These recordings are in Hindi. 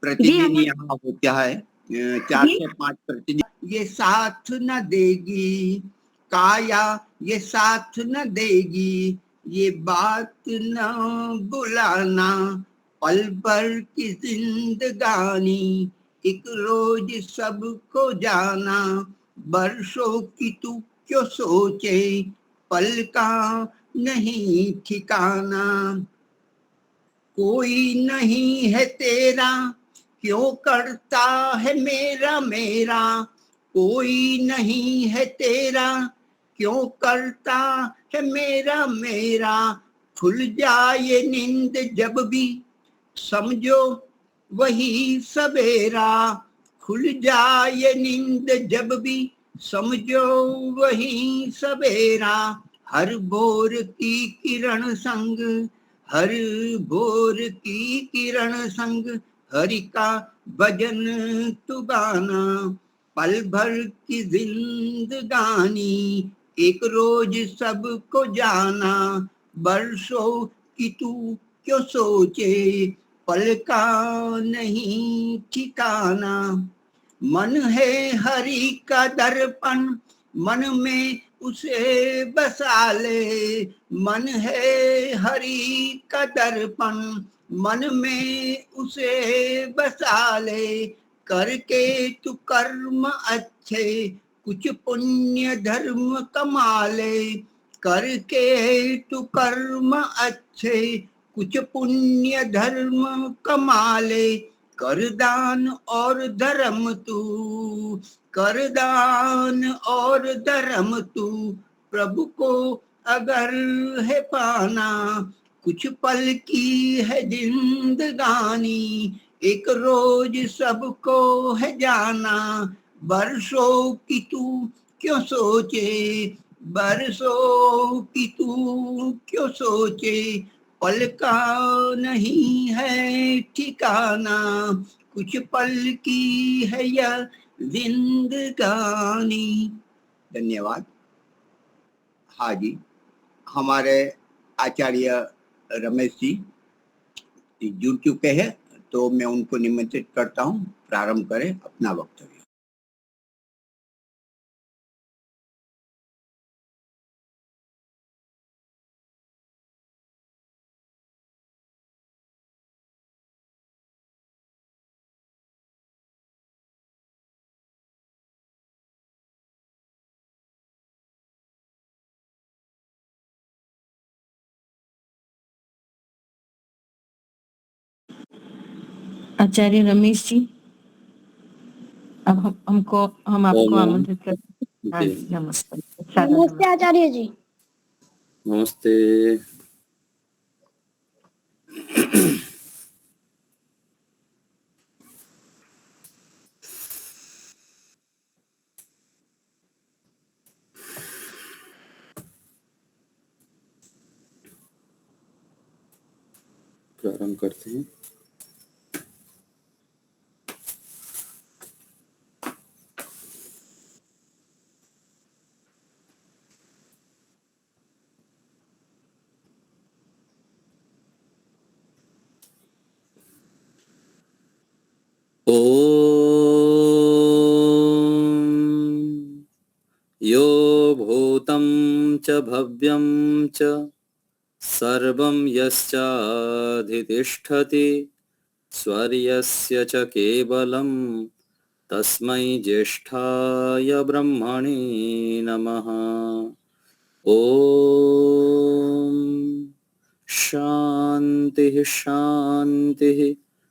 प्रतिदिन यहाँ होता है 4 से 5 प्रतिदिन। ये साथ न देगी काया, ये साथ न देगी, ये बात न बुलाना, पल भर की जिंदगानी, एक रोज सबको जाना, बरसों की तू क्यों सोचे, पल का नहीं ठिकाना। कोई नहीं है तेरा, क्यों करता है मेरा मेरा, कोई नहीं है तेरा, क्यों करता है मेरा मेरा। खुल जाए नींद जब भी, समझो वही सवेरा, खुल जाए नींद जब भी, समझो वही सवेरा। हर भोर की किरण संग, हर भोर की किरण संग, हरि का भजन तू गाना, पल भर की जिंदगानी, एक रोज सबको जाना, बरसों की तू क्यों सोचे, पल का नहीं ठिकाना। मन है हरि का दर्पण, मन में उसे बसा ले, मन है हरि का दर्पण, मन में उसे बसा ले। करके तू कर्म अच्छे, कुछ पुण्य धर्म कमा ले, करके तू कर्म अच्छे, कुछ पुण्य धर्म कमा ले। कर दान और धर्म तू, कर दान और धर्म तू, प्रभु को अगर है पाना, कुछ पल की है जिंदगानी, एक रोज सबको है जाना, बरसों की तू क्यों सोचे, बरसों की तू क्यों सोचे, पल का नहीं है ठिकाना, कुछ पल की है यह जिंदगानी। धन्यवाद। हाँ जी, हमारे आचार्य रमेश जी जुड़ चुके हैं, तो मैं उनको निमंत्रित करता हूँ, प्रारंभ करें अपना वक्तव्य। आचार्य रमेश जी, अब हम आपको आमंत्रित करते हैं। नमस्ते। नमस्ते आचार्य जी। नमस्ते। प्रारंभ करते हैं। यो भूतं च भव्यं च सर्वं यश्चाधितिष्ठति स्वर्यस्य च केवलं तस्मै ज्येष्ठाय ब्रह्मणे नमः। ॐ शान्तिः शान्तिः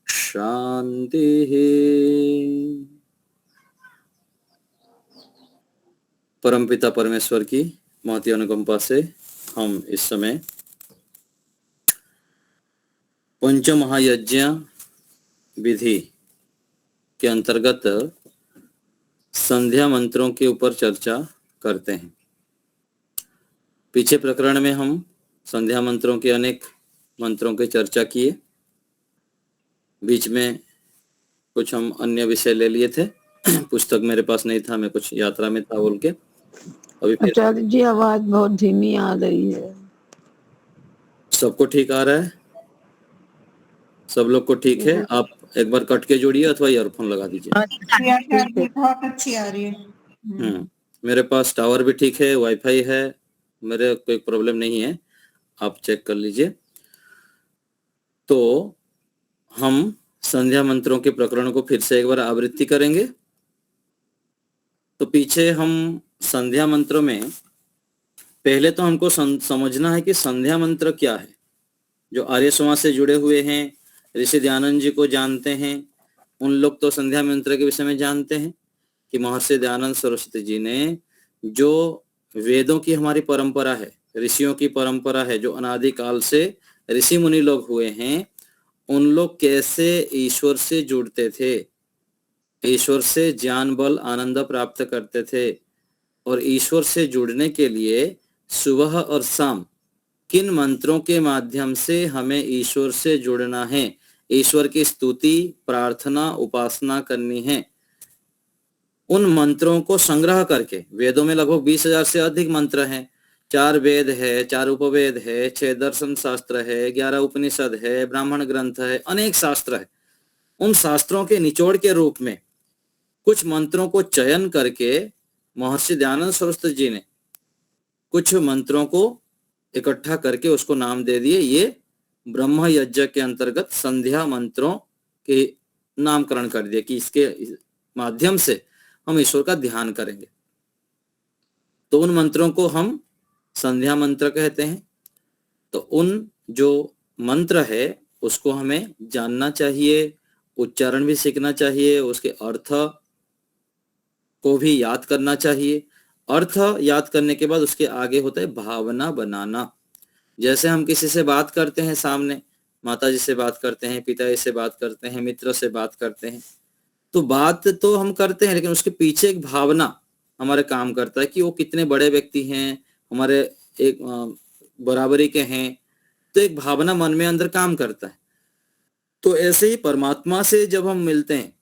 शान्तिः। परमपिता परमेश्वर की महती अनुकंपा से हम इस समय पंचमहायज्ञ विधि के अंतर्गत संध्या मंत्रों के ऊपर चर्चा करते हैं। पीछे प्रकरण में हम संध्या मंत्रों के अनेक मंत्रों की चर्चा किए, बीच में कुछ हम अन्य विषय ले लिए थे। पुस्तक मेरे पास नहीं था, मैं कुछ यात्रा में था बोल के। अभी आचार्य जी आवाज बहुत धीमी आ रही है। सबको ठीक आ रहा है? सब लोग को ठीक है? आप एक बार कट के जोड़िए अथवा ईयरफोन लगा दीजिए। बहुत अच्छी आ रही है। मेरे पास टावर भी ठीक है, वाईफाई है, मेरे कोई प्रॉब्लम नहीं है, आप चेक कर लीजिए। तो हम संध्या मंत्रों के प्रकरण को फिर से एक बार आवृत्ति करेंगे। तो पीछे हम संध्या मंत्रों में पहले तो हमको समझना है कि संध्या मंत्र क्या है। जो आर्य समाज से जुड़े हुए हैं, ऋषि दयानंद जी को जानते हैं, उन लोग तो संध्या मंत्र के विषय में जानते हैं कि महर्षि दयानंद सरस्वती जी ने जो वेदों की हमारी परंपरा है, ऋषियों की परंपरा है, जो अनादिकाल से ऋषि मुनि लोग हुए हैं, उन लोग कैसे ईश्वर से जुड़ते थे, ईश्वर से ज्ञान बल आनंद प्राप्त करते थे, और ईश्वर से जुड़ने के लिए सुबह और शाम किन मंत्रों के माध्यम से हमें ईश्वर से जुड़ना है, ईश्वर की स्तुति, प्रार्थना, उपासना करनी है, उन मंत्रों को संग्रह करके, वेदों में लगभग 20,000 से अधिक मंत्र हैं, 4 वेद है, 4 उपवेद है, 6 दर्शन शास्त्र है, 11 उपनिषद है, ब्राह्मण ग्रंथ है, अनेक शास्त्र है। उन शास्त्रों के निचोड़ के रूप में कुछ मंत्रों को चयन करके महर्षि दयानंद सरस्वती जी ने कुछ मंत्रों को इकट्ठा करके उसको नाम दे दिए। ये ब्रह्म यज्ञ के अंतर्गत संध्या मंत्रों के नामकरण कर दिए कि इसके माध्यम से हम ईश्वर का ध्यान करेंगे। तो उन मंत्रों को हम संध्या मंत्र कहते हैं। तो उन जो मंत्र है उसको हमें जानना चाहिए, उच्चारण भी सीखना चाहिए, उसके अर्थ को भी याद करना चाहिए। अर्थ याद करने के बाद उसके आगे होता है भावना बनाना। जैसे हम किसी से बात करते हैं, सामने माता जी से बात करते हैं, पिताजी से बात करते हैं, मित्र से बात करते हैं, तो बात तो हम करते हैं लेकिन उसके पीछे एक भावना हमारे काम करता है कि वो कितने बड़े व्यक्ति हैं, हमारे एक बराबरी के हैं, तो एक भावना मन में अंदर काम करता है। तो ऐसे ही परमात्मा से जब हम मिलते हैं,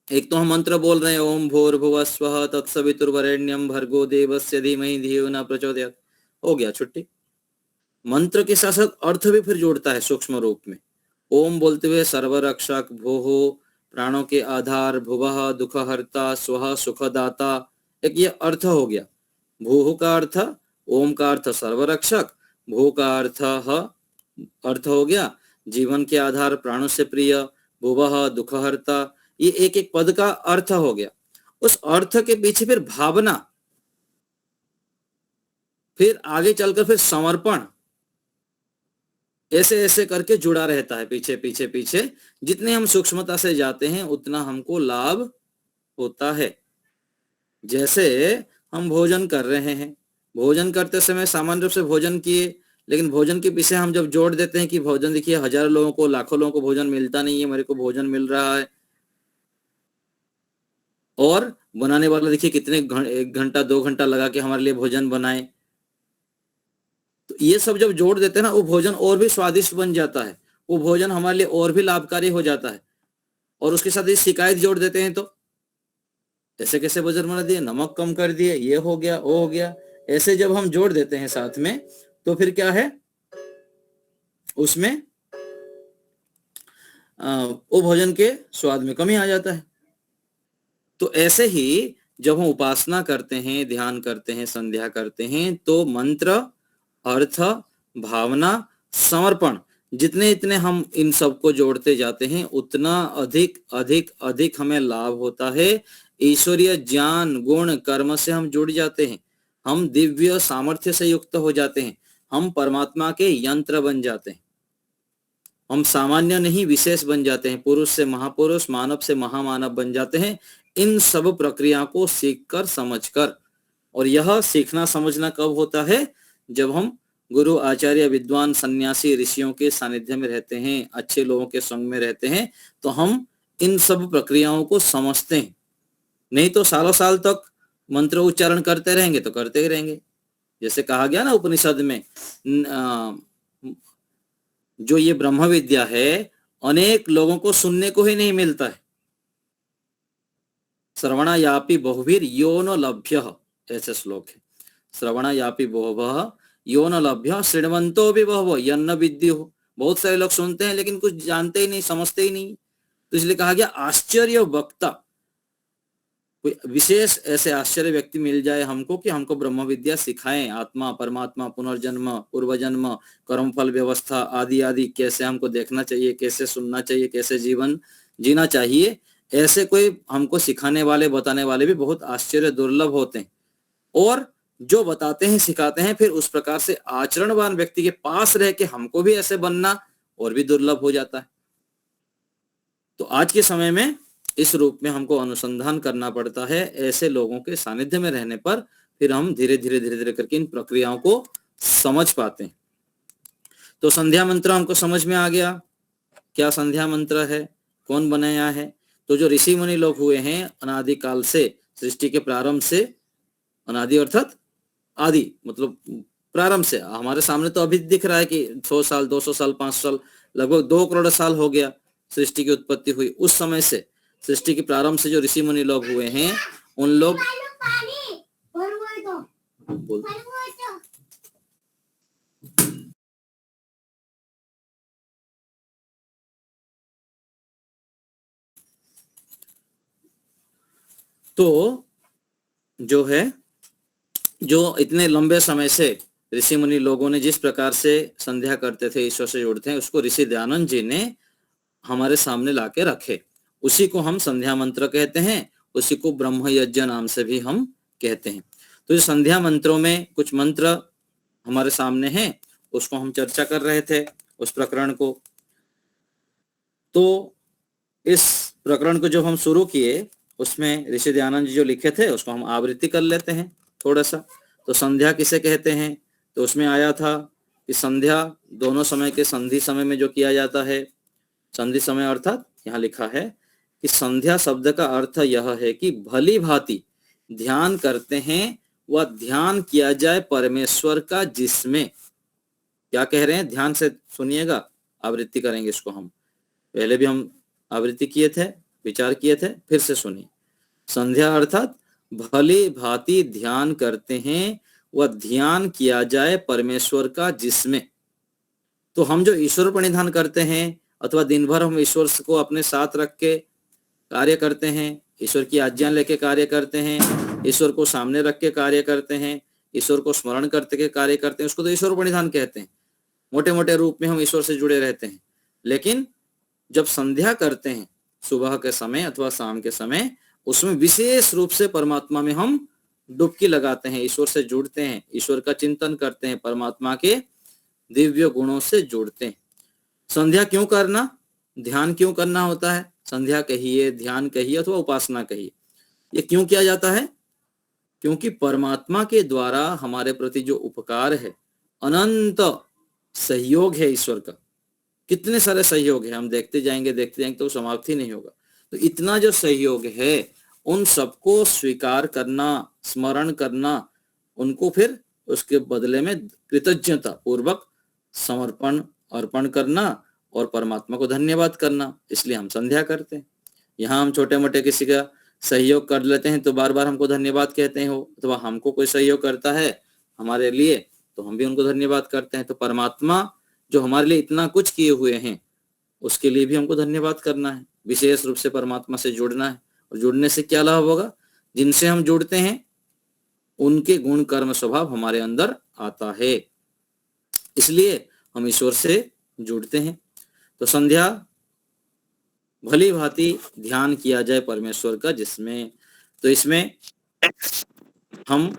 एक तो हम मंत्र बोल रहे हैं ओम भूर्भुवः स्वः तत्सवितुर्वरेण्यं भर्गो देवस्य धीमहि धियो न प्रचोदयात्, हो गया छुट्टी। मंत्र के साथ साथ अर्थ भी फिर जोड़ता है सूक्ष्म रूप में। ओम बोलते हुए सर्वरक्षक, भोः प्राणों के आधार, भुवः दुखहर्ता, स्वः सुखदाता, एक ये अर्थ हो गया। भूः का अर्थ, ओम का अर्थ सर्वरक्षक, भू का अर्थ हो गया जीवन के आधार, प्राणों से प्रिय, भुवः दुखहर्ता, ये एक एक पद का अर्थ हो गया। उस अर्थ के पीछे फिर भावना, फिर आगे चलकर फिर समर्पण, ऐसे ऐसे करके जुड़ा रहता है पीछे पीछे पीछे। जितने हम सूक्ष्मता से जाते हैं उतना हमको लाभ होता है। जैसे हम भोजन कर रहे हैं, भोजन करते समय सामान्य रूप से भोजन किए, लेकिन भोजन के पीछे हम जब जोड़ देते हैं कि भोजन, देखिए हजारों लोगों को, लाखों लोगों को भोजन मिलता नहीं है, मेरे को भोजन मिल रहा है, और बनाने वाला देखिए कितने 1 घंटा 2 घंटा लगा के हमारे लिए भोजन बनाए। तो ये सब जब जोड़ देते हैं ना, वो भोजन और भी स्वादिष्ट बन जाता है, वो भोजन हमारे लिए और भी लाभकारी हो जाता है। और उसके साथ ये शिकायत जोड़ देते हैं तो ऐसे कैसे भोजन बना दिए, नमक कम कर दिए, ये हो गया, वो हो गया, ऐसे जब हम जोड़ देते हैं साथ में, तो फिर क्या है, उसमें वो भोजन के स्वाद में कमी आ जाता है। तो ऐसे ही जब हम उपासना करते हैं, ध्यान करते हैं, संध्या करते हैं, तो मंत्र, अर्थ, भावना, समर्पण, जितने इतने हम इन सबको जोड़ते जाते हैं उतना अधिक अधिक अधिक हमें लाभ होता है। ईश्वरीय ज्ञान, गुण, कर्म से हम जुड़ जाते हैं, हम दिव्य सामर्थ्य से युक्त हो जाते हैं, हम परमात्मा के यंत्र बन जाते हैं, हम सामान्य नहीं विशेष बन जाते हैं, पुरुष से महापुरुष, मानव से महामानव बन जाते हैं, इन सब प्रक्रिया को सीखकर समझकर। और यह सीखना समझना कब होता है, जब हम गुरु, आचार्य, विद्वान, सन्यासी, ऋषियों के सानिध्य में रहते हैं, अच्छे लोगों के संग में रहते हैं, तो हम इन सब प्रक्रियाओं को समझते हैं। नहीं तो सालों साल तक मंत्र उच्चारण करते रहेंगे तो करते ही रहेंगे। जैसे कहा गया ना उपनिषद में, जो ये ब्रह्म विद्या है अनेक लोगों को सुनने को ही नहीं मिलता है। श्रवणायापि बहुभिर यो न लभ्यः, ऐसे श्लोक है। श्रवणायापि बहुभः यो न लभ्यः शृण्वन्तो भी बहुवः यन्न विद्युः। बहुत सारे लोग सुनते हैं लेकिन कुछ जानते ही नहीं, समझते ही नहीं। तो इसलिए कहा गया आश्चर्य वक्ता, कोई विशेष ऐसे आश्चर्य व्यक्ति मिल जाए हमको कि हमको ब्रह्म विद्या सिखाएं, आत्मा, परमात्मा, पुनर्जन्म, पूर्व जन्म, कर्मफल व्यवस्था आदि आदि कैसे हमको देखना चाहिए, कैसे सुनना चाहिए, कैसे जीवन जीना चाहिए, ऐसे कोई हमको सिखाने वाले, बताने वाले भी बहुत आश्चर्य दुर्लभ होते हैं। और जो बताते हैं, सिखाते हैं, फिर उस प्रकार से आचरणवान व्यक्ति के पास रह के हमको भी ऐसे बनना और भी दुर्लभ हो जाता है। तो आज के समय में इस रूप में हमको अनुसंधान करना पड़ता है। ऐसे लोगों के सानिध्य में रहने पर फिर हम धीरे धीरे करके इन प्रक्रियाओं को समझ पाते हैं। तो संध्या मंत्र हमको समझ में आ गया, क्या संध्या मंत्र है, कौन बनाया है। तो जो ऋषि मुनि लोग हुए हैं अनादि काल से, सृष्टि के प्रारंभ से, अनादि अर्थात आदि मतलब प्रारंभ से, हमारे सामने तो अभी दिख रहा है कि 100 साल, 200 साल, 500 साल, लगभग 2 करोड़ साल हो गया सृष्टि की उत्पत्ति हुई। उस समय से, सृष्टि के प्रारंभ से जो ऋषि मुनि लोग हुए हैं, उन लोग तो जो है, जो इतने लंबे समय से ऋषि मुनि लोगों ने जिस प्रकार से संध्या करते थे, ईश्वर से जुड़ते हैं, उसको ऋषि दयानंद जी ने हमारे सामने लाके रखे। उसी को हम संध्या मंत्र कहते हैं, उसी को ब्रह्म यज्ञ नाम से भी हम कहते हैं। तो जो संध्या मंत्रों में कुछ मंत्र हमारे सामने हैं, उसको हम चर्चा कर रहे थे, उस प्रकरण को। तो इस प्रकरण को जो हम शुरू किए, उसमें ऋषि दयानंद जी जो लिखे थे उसको हम आवृत्ति कर लेते हैं थोड़ा सा। तो संध्या किसे कहते हैं, तो उसमें आया था कि संध्या दोनों समय के संधि समय में जो किया जाता है, संधि समय अर्थात यहाँ लिखा है कि संध्या शब्द का अर्थ यह है कि भली भांति ध्यान करते हैं, वह ध्यान किया जाए परमेश्वर का, जिसमें, क्या कह रहे हैं, ध्यान से सुनिएगा, आवृत्ति करेंगे इसको हम। पहले भी हम आवृत्ति किए थे, विचार किए थे, फिर से सुनिए। संध्या अर्थात भली भांति ध्यान करते हैं, वह ध्यान किया जाए परमेश्वर का, जिसमें। तो हम जो ईश्वर प्रणिधान करते हैं अथवा दिन भर हम ईश्वर को अपने साथ रख के कार्य करते हैं, ईश्वर की आज्ञा लेके कार्य करते हैं, ईश्वर को सामने रख के कार्य करते हैं, ईश्वर को स्मरण करते के कार्य करते हैं, उसको तो ईश्वर प्रणिधान कहते हैं। मोटे मोटे रूप में हम ईश्वर से जुड़े रहते हैं। लेकिन जब संध्या करते हैं सुबह के समय अथवा शाम के समय, उसमें विशेष रूप से परमात्मा में हम डुबकी लगाते हैं, ईश्वर से जुड़ते हैं, ईश्वर का चिंतन करते हैं, परमात्मा के दिव्य गुणों से जुड़ते हैं। संध्या क्यों करना, ध्यान क्यों करना होता है, संध्या कहिए, ध्यान कहिए अथवा उपासना कहिए, ये क्यों किया जाता है? क्योंकि परमात्मा के द्वारा हमारे प्रति जो उपकार है, अनंत सहयोग है ईश्वर का। कितने सारे सहयोग है, हम देखते जाएंगे तो समाप्ति नहीं होगा। तो इतना जो सहयोग है, उन सबको स्वीकार करना, स्मरण करना, उनको फिर उसके बदले में कृतज्ञता पूर्वक समर्पण अर्पण करना और परमात्मा को धन्यवाद करना, इसलिए हम संध्या करते हैं। यहाँ हम छोटे मोटे किसी का सहयोग कर लेते हैं तो बार बार हमको धन्यवाद कहते हैं, हो अथवा हमको कोई सहयोग करता है हमारे लिए तो हम भी उनको धन्यवाद करते हैं। तो परमात्मा जो हमारे लिए इतना कुछ किए हुए हैं, उसके लिए भी हमको धन्यवाद करना है, विशेष रूप से परमात्मा से जुड़ना है। और जुड़ने से क्या लाभ होगा, जिनसे हम जुड़ते हैं उनके गुण कर्म स्वभाव हमारे अंदर आता है, इसलिए हम ईश्वर से जुड़ते हैं। तो संध्या भली भांति ध्यान किया जाए परमेश्वर का, जिसमें, तो इसमें हम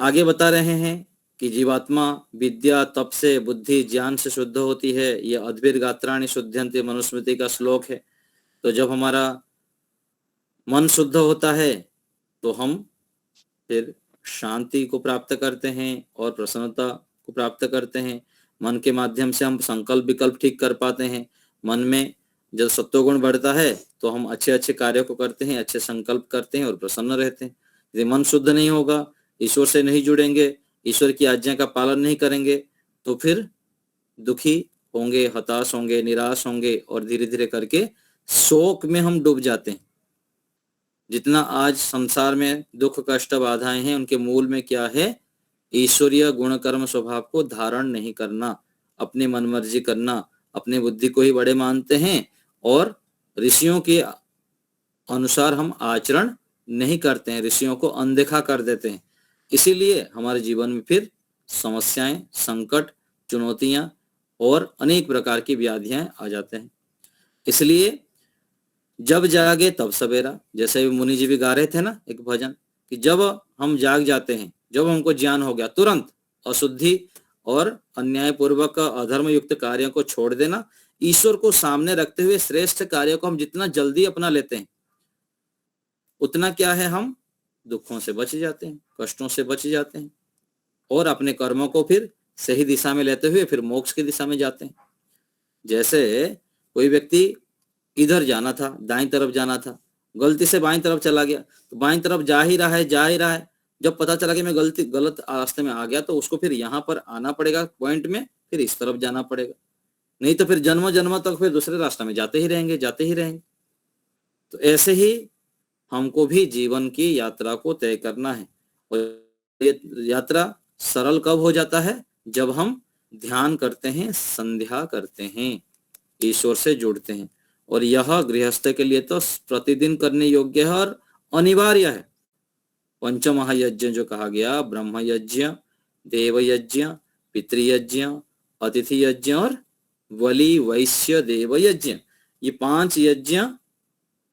आगे बता रहे हैं कि जीवात्मा विद्या तप से, बुद्धि ज्ञान से शुद्ध होती है। यह अद्भिर गात्राणि शुद्ध्यन्ते मनुस्मृति का श्लोक है। तो जब हमारा मन शुद्ध होता है तो हम फिर शांति को प्राप्त करते हैं और प्रसन्नता को प्राप्त करते हैं। मन के माध्यम से हम संकल्प विकल्प ठीक कर पाते हैं। मन में जब सत्वगुण बढ़ता है तो हम अच्छे अच्छे कार्यों को करते हैं, अच्छे संकल्प करते हैं और प्रसन्न रहते हैं। यदि मन शुद्ध नहीं होगा, ईश्वर से नहीं जुड़ेंगे, ईश्वर की आज्ञा का पालन नहीं करेंगे, तो फिर दुखी होंगे, हताश होंगे, निराश होंगे और धीरे धीरे करके शोक में हम डूब जाते हैं। जितना आज संसार में दुख कष्ट बाधाएं हैं, उनके मूल में क्या है, ईश्वरीय गुण कर्म स्वभाव को धारण नहीं करना, अपनी मनमर्जी करना, अपनी बुद्धि को ही बड़े मानते हैं और ऋषियों के अनुसार हम आचरण नहीं करते हैं, ऋषियों को अनदेखा कर देते हैं। इसीलिए हमारे जीवन में फिर समस्याएं, संकट, चुनौतियां और अनेक प्रकार की व्याधियां आ जाते हैं। इसलिए जब जागे तब सवेरा, जैसे मुनि जी भी गा रहे थे ना एक भजन, कि जब हम जाग जाते हैं, जब हमको ज्ञान हो गया, तुरंत अशुद्धि और अन्यायपूर्वक अधर्म युक्त कार्यों को छोड़ देना, ईश्वर को सामने रखते हुए श्रेष्ठ कार्यों को हम जितना जल्दी अपना लेते हैं उतना क्या है, हम दुखों से बच जाते हैं, कष्टों से बच जाते हैं और अपने कर्मों को फिर सही दिशा में लेते हुए फिर मोक्ष की दिशा में जाते हैं। जैसे कोई व्यक्ति इधर जाना था, दाईं तरफ जाना था, गलती से बाईं तरफ चला गया, तो बाईं तरफ जा ही रहा है, जब पता चला कि मैं गलत रास्ते में आ गया तो उसको फिर यहाँ पर आना पड़ेगा पॉइंट में, फिर इस तरफ जाना पड़ेगा, नहीं तो फिर जन्म जन्म तक फिर दूसरे रास्ते में जाते ही रहेंगे। तो ऐसे ही हमको भी जीवन की यात्रा को तय करना है और ये यात्रा सरल कब हो जाता है, जब हम ध्यान करते हैं, संध्या करते हैं, ईश्वर से जुड़ते हैं। और यह गृहस्थ के लिए तो प्रतिदिन करने योग्य है और अनिवार्य है। पंच महायज्ञ जो कहा गया, ब्रह्म यज्ञ, देव यज्ञ, पितृयज्ञ, अतिथि यज्ञ और बलि वैश्य देव यज्ञ, ये 5 यज्ञ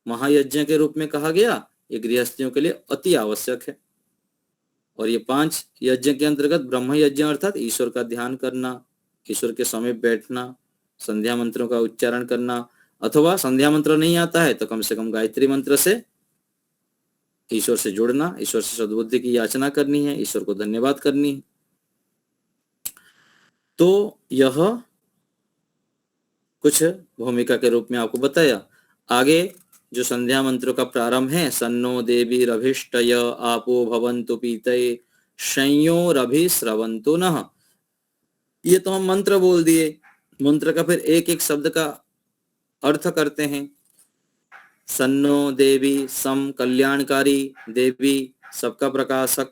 महायज्ञ के रूप में कहा गया, ये गृहस्थियों के लिए अति आवश्यक है। और ये 5 यज्ञ के अंतर्गत ब्रह्म यज्ञ अर्थात ईश्वर का ध्यान करना, ईश्वर के समीप बैठना, संध्या मंत्रों का उच्चारण करना, अथवा संध्या मंत्र नहीं आता है तो कम से कम गायत्री मंत्र से ईश्वर से जुड़ना, ईश्वर से सद्बुद्धि की याचना करनी है, ईश्वर को धन्यवाद करनी है। तो यह कुछ भूमिका के रूप में आपको बताया। आगे जो संध्या मंत्रों का प्रारंभ है, सन्नो देवीरभिष्टय आपो भवन्तु पीतये संयोरभिस्रवन्तु नः, ये तो हम मंत्र बोल दिए। मंत्र का फिर एक एक शब्द का अर्थ करते हैं। सन्नो देवी, सम कल्याणकारी, देवी सबका प्रकाशक,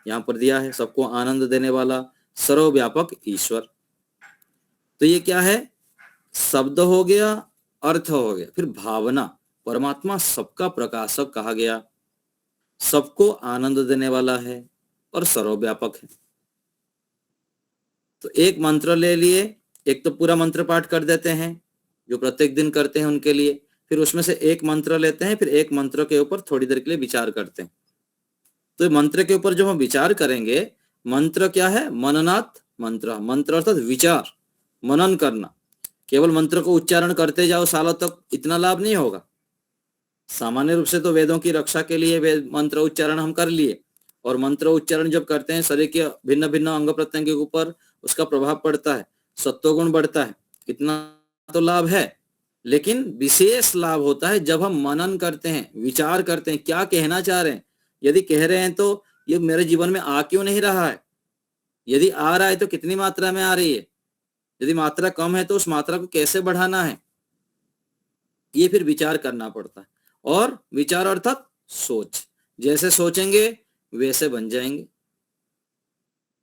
यहाँ पर दिया है सबको आनंद देने वाला, सर्वव्यापक ईश्वर। तो ये क्या है, शब्द हो गया, अर्थ हो गया, फिर भावना, परमात्मा सबका प्रकाशक कहा गया, सबको आनंद देने वाला है और सर्वव्यापक है। तो एक मंत्र ले लिए, एक तो पूरा मंत्र पाठ कर देते हैं जो प्रत्येक दिन करते हैं उनके लिए, फिर उसमें से एक मंत्र लेते हैं, फिर एक मंत्र के ऊपर थोड़ी देर के लिए विचार करते हैं। तो मंत्र के ऊपर जो हम विचार करेंगे, मंत्र क्या है, मननात् मंत्र, मंत्र अर्थात विचार, मनन करना। केवल मंत्र को उच्चारण करते जाओ सालों तक, इतना लाभ नहीं होगा। सामान्य रूप से तो वेदों की रक्षा के लिए वेद मंत्र उच्चारण हम कर लिए, और मंत्र उच्चारण जब करते हैं शरीर के भिन्न भिन्न अंग प्रत्यंग के ऊपर उसका प्रभाव पड़ता है, सत्वगुण बढ़ता है, इतना तो लाभ है। लेकिन विशेष लाभ होता है जब हम मनन करते हैं, विचार करते हैं, क्या कहना चाह रहे हैं। यदि कह रहे हैं तो ये मेरे जीवन में आ क्यों नहीं रहा है, यदि आ रहा है तो कितनी मात्रा में आ रही है, यदि मात्रा कम है तो उस मात्रा को कैसे बढ़ाना है, ये फिर विचार करना पड़ता है। और विचार अर्थात सोच, जैसे सोचेंगे वैसे बन जाएंगे,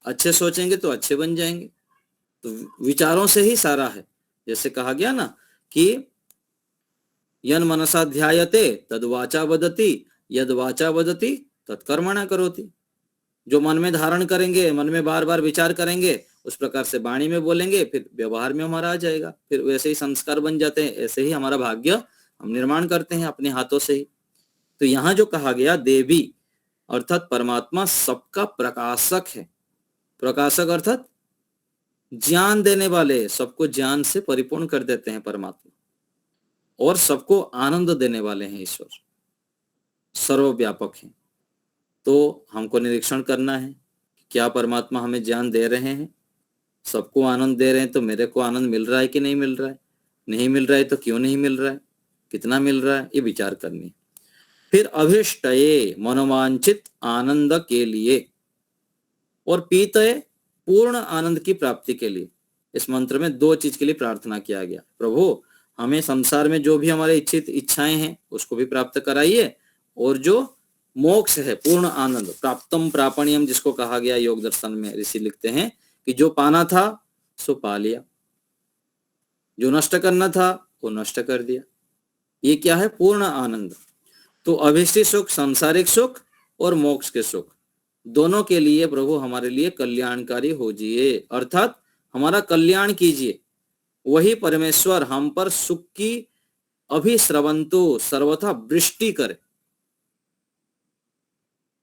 अच्छे सोचेंगे तो अच्छे बन जाएंगे। तो विचारों से ही सारा है। जैसे कहा गया ना कि यन मनसा ध्यायते तद वाचा वदति, यद वाचा वदति तत्कर्मणा करोति। जो मन में धारण करेंगे, मन में बार बार विचार करेंगे, उस प्रकार से वाणी में बोलेंगे, फिर व्यवहार में हमारा आ जाएगा, फिर वैसे ही संस्कार बन जाते हैं। ऐसे ही हमारा भाग्य हम निर्माण करते हैं अपने हाथों से ही। तो यहाँ जो कहा गया देवी अर्थात परमात्मा सबका प्रकाशक है। प्रकाशक अर्थात ज्ञान देने वाले, सबको ज्ञान से परिपूर्ण कर देते हैं परमात्मा, और सबको आनंद देने वाले हैं ईश्वर, सर्वव्यापक हैं। तो हमको निरीक्षण करना है क्या परमात्मा हमें ज्ञान दे रहे हैं, सबको आनंद दे रहे हैं, तो मेरे को आनंद मिल रहा है कि नहीं मिल रहा है, नहीं मिल रहा है तो क्यों नहीं मिल रहा है, कितना मिल रहा है, ये विचार करनी है। फिर अभिष्टये मनोवांछित आनंद के लिए, और पीतये पूर्ण आनंद की प्राप्ति के लिए। इस मंत्र में 2 चीज के लिए प्रार्थना किया गया, प्रभु हमें संसार में जो भी हमारे इच्छित इच्छाएं हैं उसको भी प्राप्त कराइए, और जो मोक्ष है पूर्ण आनंद, प्राप्तम प्रापणियम जिसको कहा गया योग दर्शन में ऋषि लिखते हैं कि जो पाना था सो पा लिया, जो नष्ट करना था वो नष्ट कर दिया। ये क्या है? पूर्ण आनंद। तो अभिष्टि सुख, सांसारिक सुख और मोक्ष के सुख दोनों के लिए प्रभु हमारे लिए कल्याणकारी हो जिए, अर्थात हमारा कल्याण कीजिए। वही परमेश्वर हम पर सुख की अभिस्रवंतो सर्वथा वृष्टि करे।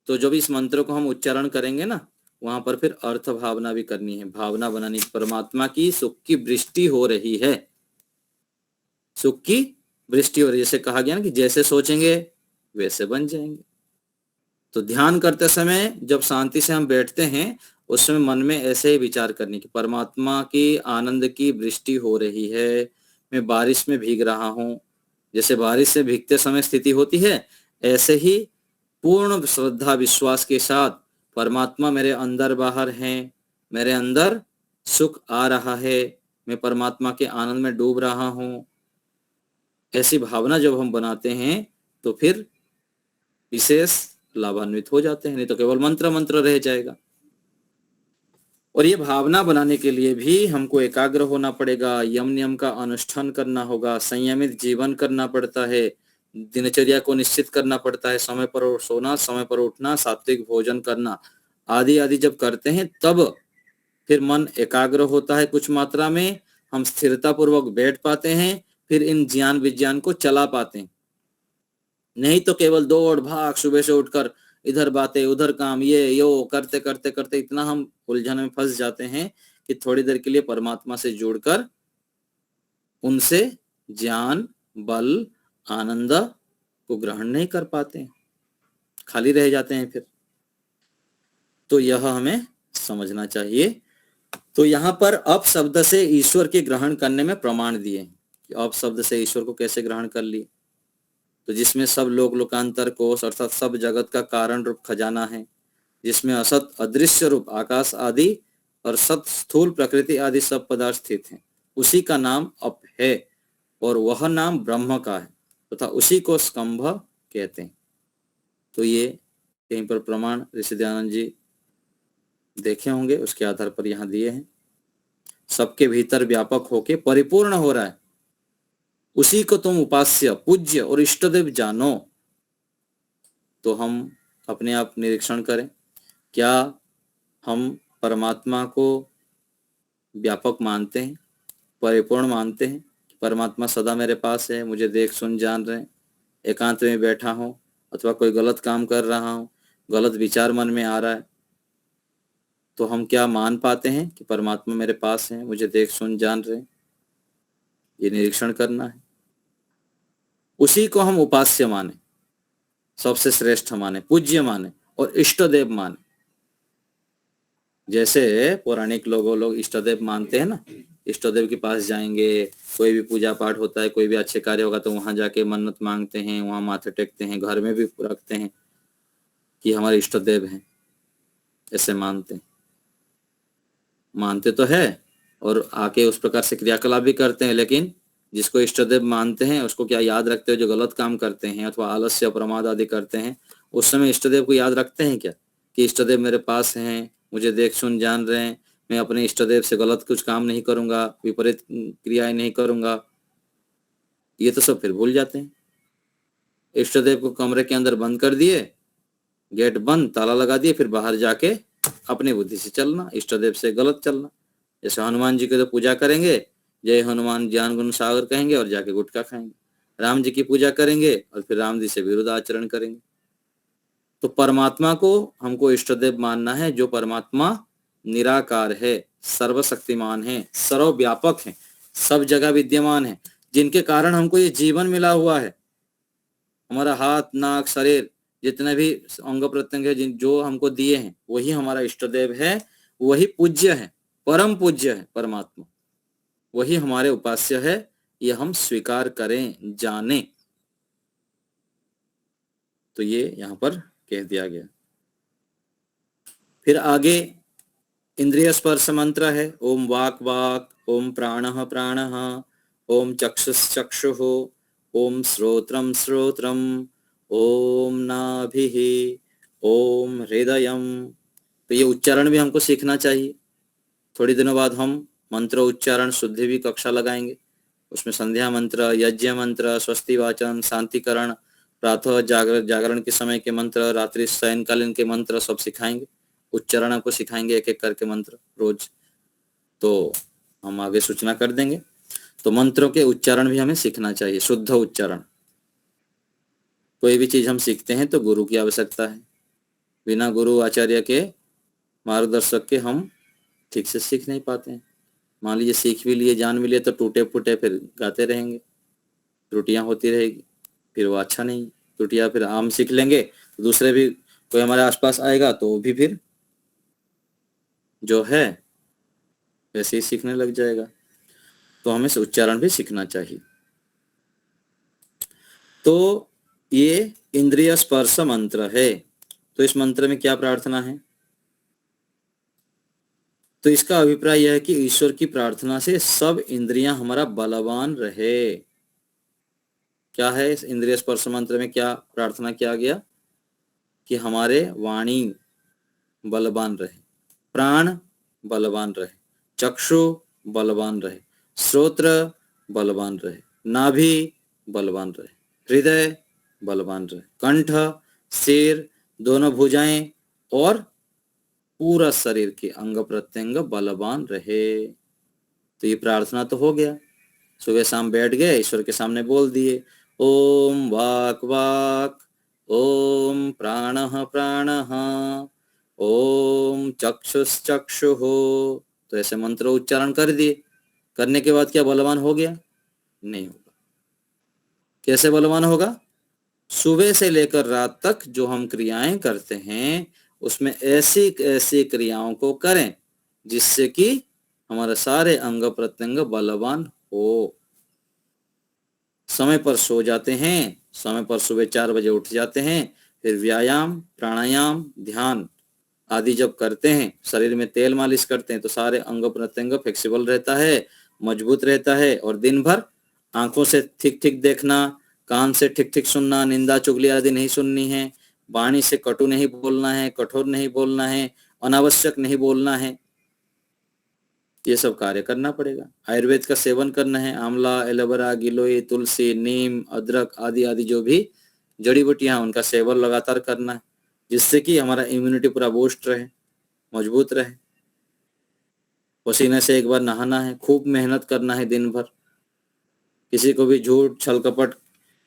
तो जब इस मंत्र को हम उच्चारण करेंगे ना, वहां पर फिर अर्थ भावना भी करनी है, भावना बनानी। परमात्मा की सुख की वृष्टि हो रही है, सुख की वृष्टि हो रही है। जैसे कहा गया ना कि जैसे सोचेंगे वैसे बन जाएंगे। तो ध्यान करते समय जब शांति से हम बैठते हैं, उस समय मन में ऐसे ही विचार करने की, परमात्मा की आनंद की वृष्टि हो रही है, मैं बारिश में भीग रहा हूं। जैसे बारिश से भीगते समय स्थिति होती है, ऐसे ही पूर्ण श्रद्धा विश्वास के साथ परमात्मा मेरे अंदर बाहर हैं, मेरे अंदर सुख आ रहा है, मैं परमात्मा के आनंद में डूब रहा हूं। ऐसी भावना जब हम बनाते हैं तो फिर विशेष लाभान्वित हो जाते हैं, नहीं तो केवल मंत्र मंत्र रह जाएगा। और ये भावना बनाने के लिए भी हमको एकाग्र होना पड़ेगा, यम नियम का अनुष्ठान करना होगा, संयमित जीवन करना पड़ता है, दिनचर्या को निश्चित करना पड़ता है, समय पर सोना, समय पर उठना, सात्विक भोजन करना आदि आदि जब करते हैं तब फिर मन एकाग्र होता है, कुछ मात्रा में हम स्थिरता पूर्वक बैठ पाते हैं, फिर इन ज्ञान विज्ञान को चला पाते हैं। नहीं तो केवल दौड़ भाग, सुबह से उठकर इधर बातें उधर काम, ये यो करते करते करते इतना हम उलझन में फंस जाते हैं कि थोड़ी देर के लिए परमात्मा से जुड़कर उनसे ज्ञान, बल, आनंद को ग्रहण नहीं कर पाते हैं, खाली रह जाते हैं फिर। तो यह हमें समझना चाहिए। तो यहाँ पर अप शब्द से ईश्वर के ग्रहण करने में प्रमाण दिए कि अप शब्द से ईश्वर को कैसे ग्रहण कर लिए। तो जिसमें सब लोक लोकांतर कोश अर्थात सब जगत का कारण रूप खजाना है, जिसमें असत अदृश्य रूप आकाश आदि और सत स्थूल प्रकृति आदि सब पदार्थ स्थित हैं, उसी का नाम अप है और वह नाम ब्रह्म का है तथा उसी को स्कंभ कहते हैं। तो ये कहीं पर प्रमाण ऋषि दयानंद जी देखे होंगे, उसके आधार पर यहाँ दिए हैं। सबके भीतर व्यापक होके परिपूर्ण हो रहा है, उसी को तुम उपास्य, पूज्य और इष्टदेव जानो। तो हम अपने आप निरीक्षण करें, क्या हम परमात्मा को व्यापक मानते हैं, परिपूर्ण मानते हैं? परमात्मा सदा मेरे पास है, मुझे देख सुन जान रहे हैं। एकांत में बैठा हूं अथवा कोई गलत काम कर रहा हूं, गलत विचार मन में आ रहा है, तो हम क्या मान पाते हैं कि परमात्मा मेरे पास है, मुझे देख सुन जान रहे हैं? ये निरीक्षण करना है। उसी को हम उपास्य माने, सबसे श्रेष्ठ माने, पूज्य माने और इष्टदेव माने। जैसे पौराणिक लोग इष्टदेव मानते हैं ना, इष्टदेव के पास जाएंगे, कोई भी पूजा पाठ होता है, कोई भी अच्छे कार्य होगा तो वहां जाके मन्नत मांगते हैं, वहां माथे टेकते हैं, घर में भी रखते हैं कि हमारे इष्टदेव हैं, ऐसे मानते तो है और आके उस प्रकार से क्रियाकलाप भी करते हैं। लेकिन जिसको इष्टदेव मानते हैं उसको क्या याद रखते हैं? जो गलत काम करते हैं अथवा आलस्य प्रमाद आदि करते हैं, उस समय इष्टदेव को याद रखते हैं क्या कि इष्टदेव मेरे पास हैं, मुझे देख सुन जान रहे हैं, मैं अपने इष्टदेव से गलत कुछ काम नहीं करूंगा, विपरीत क्रियाएं नहीं करूंगा? ये तो सब फिर भूल जाते हैं। इष्टदेव को कमरे के अंदर बंद कर दिए, गेट बंद, ताला लगा दिए, फिर बाहर जाके अपनी बुद्धि से चलना, इष्टदेव से गलत चलना। जैसे हनुमान जी की तो पूजा करेंगे, जय हनुमान ज्ञान गुण सागर कहेंगे और जाके गुटखा खाएंगे। राम जी की पूजा करेंगे और फिर राम जी से विरुद्ध आचरण करेंगे। तो परमात्मा को हमको इष्टदेव मानना है, जो परमात्मा निराकार है, सर्वशक्तिमान है, सर्वव्यापक है, सब जगह विद्यमान है, जिनके कारण हमको ये जीवन मिला हुआ है। हमारा हाथ, नाक, शरीर, जितने भी अंग प्रत्यंग है जो हमको दिए हैं, वही हमारा इष्टदेव है, वही पूज्य है, परम पूज्य है परमात्मा, वही हमारे उपास्य है। ये हम स्वीकार करें, जाने। तो ये यहाँ पर कह दिया गया। फिर आगे इंद्रिय स्पर्श मंत्र है, ओम वाक वाक, ओम प्राणः प्राणः, ओम चक्षुश्चक्षुः, ओम श्रोत्रम श्रोत्रम, ओम नाभिः, ओम हृदयम। तो ये उच्चारण भी हमको सीखना चाहिए। थोड़ी दिनों बाद हम मंत्र उच्चारण शुद्धि भी कक्षा लगाएंगे। उसमें संध्या मंत्र, यज्ञ मंत्र, स्वस्ति वाचन, शांतिकरण, प्रातः जागरण के समय के मंत्र, रात्रि शयनकालीन के मंत्र सब सिखाएंगे। उच्चारण आपको सिखाएंगे एक एक करके मंत्र रोज, तो हम आगे सूचना कर देंगे। तो मंत्रों के उच्चारण भी हमें सीखना चाहिए, शुद्ध उच्चारण। कोई भी चीज हम सीखते हैं तो गुरु की आवश्यकता है। बिना गुरु आचार्य के मार्गदर्शक के हम ठीक से सीख नहीं पाते हैं। मान लीजिए सीख भी लिए, जान भी लिए, तो टूटे फूटे फिर गाते रहेंगे, त्रुटियां होती रहेगी, फिर वो अच्छा नहीं। त्रुटियां फिर हम सीख लेंगे तो दूसरे भी कोई हमारे आसपास आएगा तो वो भी फिर जो है वैसे ही सीखने लग जाएगा। तो हमें उच्चारण भी सीखना चाहिए। तो ये इंद्रिय स्पर्श मंत्र है। तो इस मंत्र में क्या प्रार्थना है? तो इसका अभिप्राय यह है कि ईश्वर की प्रार्थना से सब इंद्रियां हमारा बलवान रहे। क्या है इस इंद्रिय स्पर्श मंत्र में, क्या प्रार्थना किया गया? कि हमारे वाणी बलवान रहे, प्राण बलवान रहे, चक्षु बलवान रहे, श्रोत्र बलवान रहे, नाभि बलवान रहे, हृदय बलवान रहे, कंठ, सिर, दोनों भुजाएं और पूरा शरीर के अंग प्रत्यंग बलवान रहे। तो ये प्रार्थना तो हो गया। सुबह शाम बैठ गए, ईश्वर के सामने बोल दिए, ओम वाक वाक, ओम प्राणः प्राणः, ओम चक्षुष चक्षुः। तो ऐसे मंत्र उच्चारण कर दिए। करने के बाद क्या बलवान हो गया? नहीं होगा। कैसे बलवान होगा? सुबह से लेकर रात तक जो हम क्रियाएं करते हैं उसमें ऐसी ऐसी क्रियाओं को करें जिससे कि हमारे सारे अंग प्रत्यंग बलवान हो। समय पर सो जाते हैं, समय पर सुबह 4 बजे उठ जाते हैं, फिर व्यायाम, प्राणायाम, ध्यान आदि जब करते हैं, शरीर में तेल मालिश करते हैं तो सारे अंग प्रत्यंग फ्लेक्सिबल रहता है, मजबूत रहता है। और दिन भर आंखों से ठीक ठीक देखना, कान से ठीक ठीक सुनना, निंदा चुगली आदि नहीं सुननी है, वाणी से कटु नहीं बोलना है, कठोर नहीं बोलना है, अनावश्यक नहीं बोलना है। ये सब कार्य करना पड़ेगा। आयुर्वेद का सेवन करना है, आंवला, एलोवेरा, गिलोय, तुलसी, नीम, अदरक आदि आदि जो भी जड़ी बूटियां उनका सेवन लगातार करना है, जिससे कि हमारा इम्यूनिटी पूरा बूस्ट रहे, मजबूत रहे। पसीने से एक बार नहाना है, खूब मेहनत करना है दिन भर, किसी को भी झूठ, छल कपट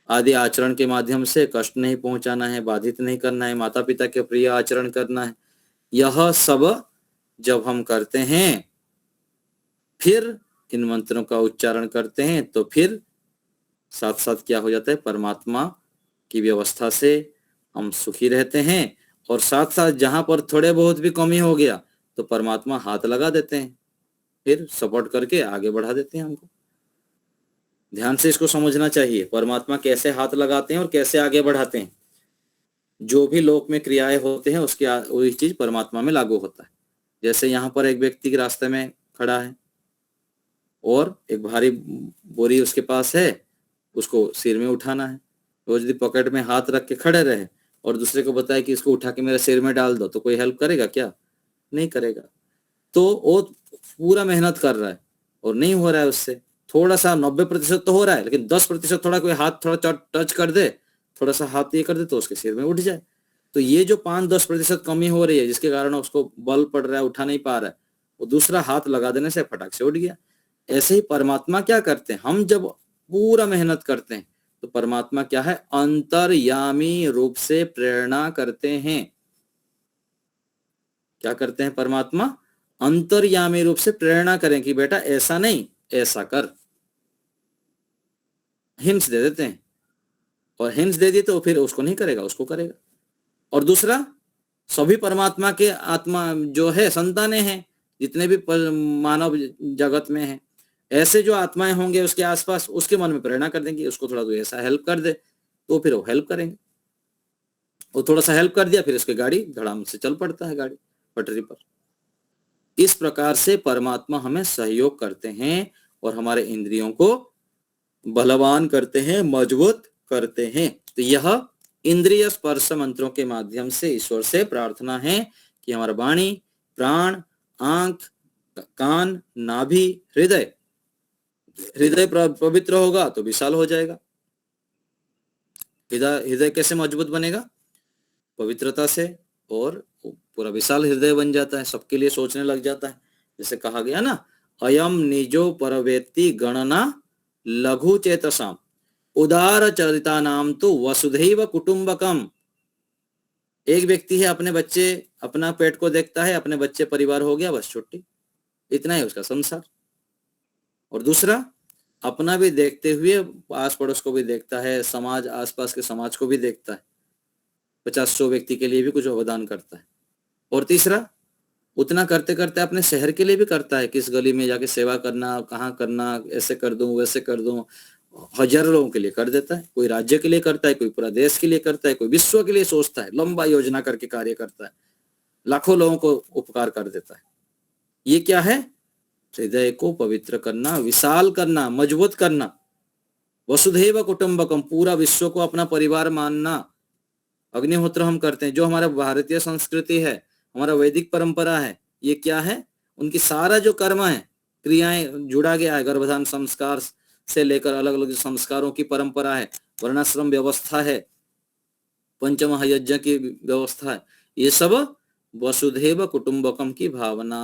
आदि आचरण के माध्यम से कष्ट नहीं पहुंचाना है, बाधित नहीं करना है, माता पिता के प्रिय आचरण करना है। यह सब जब हम करते हैं, फिर इन मंत्रों का उच्चारण करते हैं, तो फिर साथ साथ क्या हो जाता है, परमात्मा की व्यवस्था से हम सुखी रहते हैं। और साथ साथ जहां पर थोड़े बहुत भी कमी हो गया तो परमात्मा हाथ लगा देते हैं, फिर सपोर्ट करके आगे बढ़ा देते हैं हमको। ध्यान से इसको समझना चाहिए, परमात्मा कैसे हाथ लगाते हैं और कैसे आगे बढ़ाते हैं। जो भी लोक में क्रियाएं होते हैं उसकी वही चीज परमात्मा में लागू होता है। जैसे यहाँ पर एक व्यक्ति के रास्ते में खड़ा है और एक भारी बोरी उसके पास है, उसको सिर में उठाना है। वो यदि पॉकेट में हाथ रख के खड़े रहे और दूसरे को बताए कि इसको उठा के मेरे सिर में डाल दो, तो कोई हेल्प करेगा क्या? नहीं करेगा। तो वो पूरा मेहनत कर रहा है और नहीं हो रहा है उससे, थोड़ा सा 90% तो हो रहा है, लेकिन 10% थोड़ा कोई हाथ थोड़ा टच कर दे, थोड़ा सा हाथ ये कर दे तो उसके सिर में उठ जाए। तो ये जो 5-10% कमी हो रही है जिसके कारण उसको बल पड़ रहा है, उठा नहीं पा रहा है, वो दूसरा हाथ लगा देने से फटाक से उठ गया। ऐसे ही परमात्मा क्या करते हैं, हम जब पूरा मेहनत करते हैं तो परमात्मा क्या है, अंतर्यामी रूप से प्रेरणा करते हैं। क्या करते हैं परमात्मा? अंतर्यामी रूप से प्रेरणा करें कि बेटा ऐसा नहीं ऐसा कर, हिंस दे देते हैं। और हिंस दे दी तो फिर उसको नहीं करेगा, उसको करेगा। और दूसरा, सभी परमात्मा के आत्मा जो है संतानें हैं, जितने भी मानव जगत में हैं, ऐसे जो आत्माएं होंगे उसके आसपास, उसके मन में प्रेरणा कर देंगे उसको थोड़ा तो ऐसा हेल्प कर दे, तो फिर वो हेल्प करेंगे। वो थोड़ा सा हेल्प कर दिया, फिर उसकी गाड़ी धड़ाम से चल पड़ता है, गाड़ी पटरी पर। इस प्रकार से परमात्मा हमें सहयोग करते हैं और हमारे इंद्रियों को बलवान करते हैं, मजबूत करते हैं। तो यह इंद्रिय स्पर्श मंत्रों के माध्यम से ईश्वर से प्रार्थना है कि हमारा वाणी, प्राण, आंख, कान, नाभि, हृदय। हृदय पवित्र होगा तो विशाल हो जाएगा। हृदय कैसे मजबूत बनेगा? पवित्रता से, और पूरा विशाल हृदय बन जाता है, सबके लिए सोचने लग जाता है। जैसे कहा गया ना, अयम निजो परवेत्ति गणना लघु चेतसाम उदार चरिता नाम तो वसुधैव कुटुंबकम। एक व्यक्ति है, अपने बच्चे, अपना पेट को देखता है, अपने बच्चे परिवार हो गया, बस छुट्टी, इतना ही उसका संसार। और दूसरा, अपना भी देखते हुए आस पड़ोस को भी देखता है, समाज, आसपास के समाज को भी देखता है, 50-100 व्यक्ति के लिए भी कुछ अवदान करता है। और तीसरा, उतना करते करते अपने शहर के लिए भी करता है, किस गली में जाके सेवा करना, कहाँ करना, ऐसे कर दूं वैसे कर दूं, हजारों लोगों के लिए कर देता है। कोई राज्य के लिए करता है, कोई पूरा देश के लिए करता है, कोई विश्व के लिए सोचता है, लंबा योजना करके कार्य करता है, लाखों लोगों को उपकार कर देता है। ये क्या है? हृदय को पवित्र करना, विशाल करना, मजबूत करना। वसुधैव कुटुंबकम, पूरा विश्व को अपना परिवार मानना। अग्निहोत्र हम करते हैं, जो हमारा भारतीय संस्कृति है, हमारा वैदिक परंपरा है, ये क्या है? उनकी सारा जो कर्म है, क्रियाएं जुड़ा गया है, गर्भधान संस्कार से लेकर अलग अलग संस्कारों की परंपरा है, वर्णाश्रम व्यवस्था है, पंचमहायज्ञ की व्यवस्था है, ये सब वसुधैव कुटुंबकम की भावना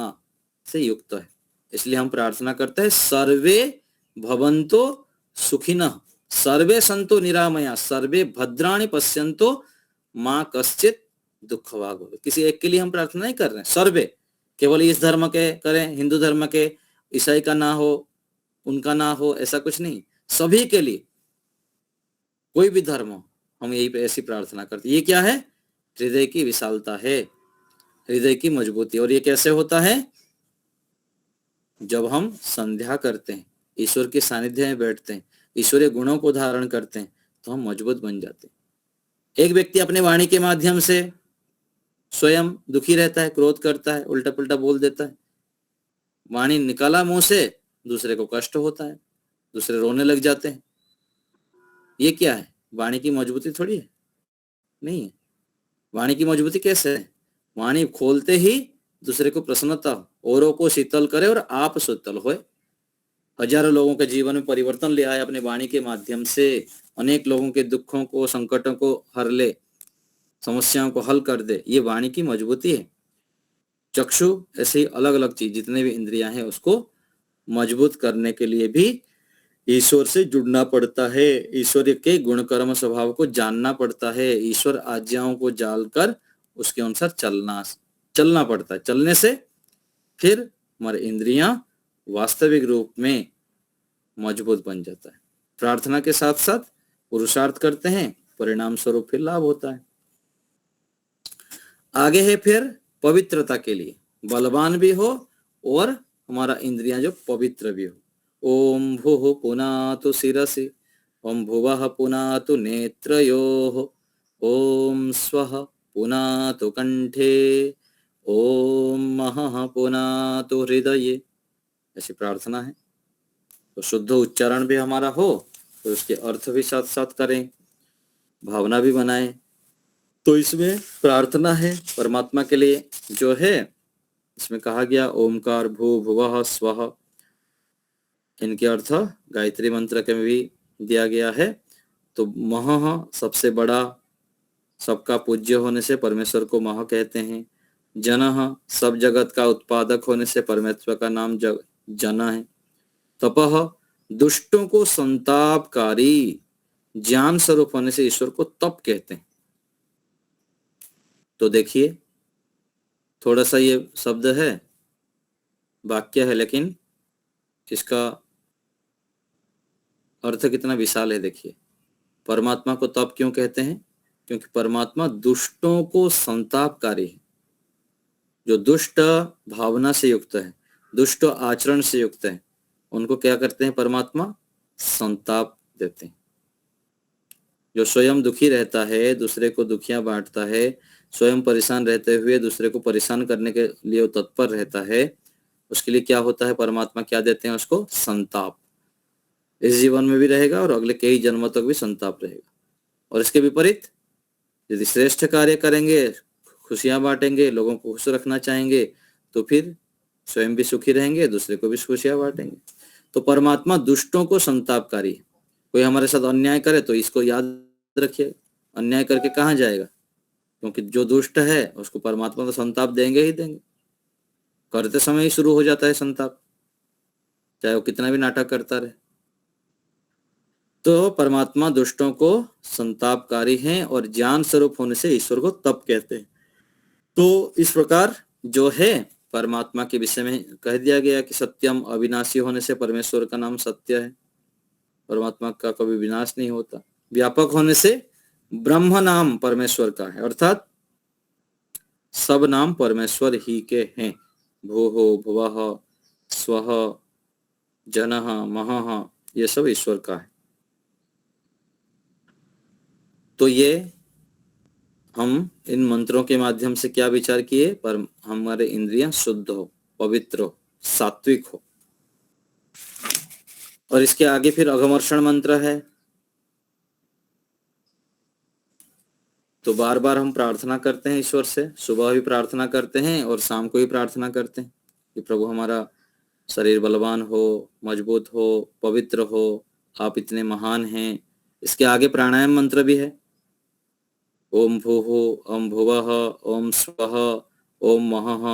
से युक्त है। इसलिए हम प्रार्थना करते हैं, सर्वे भवन्तो सुखिनः, सर्वे संतो निरामया, सर्वे भद्राणि पश्यन्तो मां कश्चित दुःखभाग् भवेत्। किसी एक के लिए हम प्रार्थना नहीं कर रहे हैं, सर्वे, केवल इस धर्म के करें, हिंदू धर्म के, ईसाई का ना हो, उनका ना हो, ऐसा कुछ नहीं, सभी के लिए, कोई भी धर्म हो, हम यही पे ऐसी प्रार्थना करते हैं। ये क्या है? हृदय की विशालता है, हृदय की मजबूती। और ये कैसे होता है? जब हम संध्या करते हैं, ईश्वर के सानिध्य में बैठते हैं, ईश्वरीय गुणों को धारण करते हैं, तो हम मजबूत बन जाते हैं। एक व्यक्ति अपने वाणी के माध्यम से स्वयं दुखी रहता है, क्रोध करता है, उल्टा पुल्टा बोल देता है, वाणी निकाला मुंह से, दूसरे को कष्ट होता है, दूसरे रोने लग जाते हैं। ये क्या है? वाणी की मजबूती थोड़ी है, नहीं है। वाणी की मजबूती कैसे है? वाणी खोलते ही दूसरे को प्रसन्नता हो, औरों को शीतल करे और आप शीतल होए। हजारों लोगों के जीवन में परिवर्तन ले आए अपने वाणी के माध्यम से, अनेक लोगों के दुखों को, संकटों को हर ले, समस्याओं को हल कर दे। ये वाणी की मजबूती है। चक्षु, ऐसे ही अलग अलग चीज, जितने भी इंद्रियां हैं, उसको मजबूत करने के लिए भी ईश्वर से जुड़ना पड़ता है, ईश्वर के गुण कर्म स्वभाव को जानना पड़ता है, ईश्वर आज्ञाओं को जानकर उसके अनुसार चलना पड़ता है। चलने से फिर हमारे इंद्रियां वास्तविक रूप में मजबूत बन जाता है। प्रार्थना के साथ साथ पुरुषार्थ करते हैं, परिणाम स्वरूप फिर लाभ होता है। आगे है फिर पवित्रता के लिए, बलवान भी हो और हमारा इंद्रियां जो पवित्र भी हो। ओम भूः पुनातु शिरसि, ओम भुवः पुनातु नेत्रयोः, ओम स्वः पुनातु कंठे, ओम महः पुनातु हृदये। ऐसी प्रार्थना है। तो शुद्ध उच्चारण भी हमारा हो, तो उसके अर्थ भी साथ साथ करें, भावना भी बनाएं। तो इसमें प्रार्थना है परमात्मा के लिए जो है, इसमें कहा गया ओमकार भू भुवः स्वः, इनके अर्थ गायत्री मंत्र के में भी दिया गया है। तो महः सबसे बड़ा, सबका पूज्य होने से परमेश्वर को मह कहते हैं। जनः सब जगत का उत्पादक होने से परमेश्वर का नाम जन है। तपः दुष्टों को संतापकारी, ज्ञान स्वरूप होने से ईश्वर को तप कहते हैं। तो देखिए, थोड़ा सा ये शब्द है, वाक्य है, लेकिन इसका अर्थ कितना विशाल है। देखिए, परमात्मा को तप क्यों कहते हैं? क्योंकि परमात्मा दुष्टों को संतापकारी है। जो दुष्ट भावना से युक्त है, दुष्ट आचरण से युक्त है, उनको क्या करते हैं? परमात्मा संताप देते हैं। जो स्वयं दुखी रहता है, दूसरे को दुखियां बांटता है, स्वयं परेशान रहते हुए दूसरे को परेशान करने के लिए तत्पर रहता है, उसके लिए क्या होता है? परमात्मा क्या देते हैं उसको? संताप। इस जीवन में भी रहेगा और अगले कई जन्मों तक भी संताप रहेगा। और इसके विपरीत यदि श्रेष्ठ कार्य करेंगे, खुशियां बांटेंगे, लोगों को खुश रखना चाहेंगे, तो फिर स्वयं भी सुखी रहेंगे, दूसरे को भी खुशियां बांटेंगे। तो परमात्मा दुष्टों को संतापकारी है। कोई हमारे साथ अन्याय करे तो इसको याद रखिए, अन्याय करके कहाँ जाएगा, क्योंकि जो दुष्ट है उसको परमात्मा तो संताप देंगे ही देंगे। करते समय ही शुरू हो जाता है संताप, चाहे वो कितना भी नाटक करता रहे। तो परमात्मा दुष्टों को संतापकारी हैं और ज्ञान स्वरूप होने से ईश्वर को तप कहते हैं। तो इस प्रकार जो है परमात्मा के विषय में कह दिया गया कि सत्यम, अविनाशी होने से परमेश्वर का नाम सत्य है, परमात्मा का कभी विनाश नहीं होता। व्यापक होने से ब्रह्म नाम परमेश्वर का है, अर्थात सब नाम परमेश्वर ही के हैं। भूः भुवः स्वः जनः महः, ये सब ईश्वर का है। तो ये हम इन मंत्रों के माध्यम से क्या विचार किए, पर हमारे इंद्रियां शुद्ध हो, पवित्र हो, सात्विक हो। और इसके आगे फिर अघमर्षण मंत्र है। तो बार बार हम प्रार्थना करते हैं ईश्वर से, सुबह भी प्रार्थना करते हैं और शाम को भी प्रार्थना करते हैं कि प्रभु हमारा शरीर बलवान हो, मजबूत हो, पवित्र हो, आप इतने महान हैं। इसके आगे प्राणायाम मंत्र भी है, ओम भूः ओम भुवः ओम स्वः ओम महः।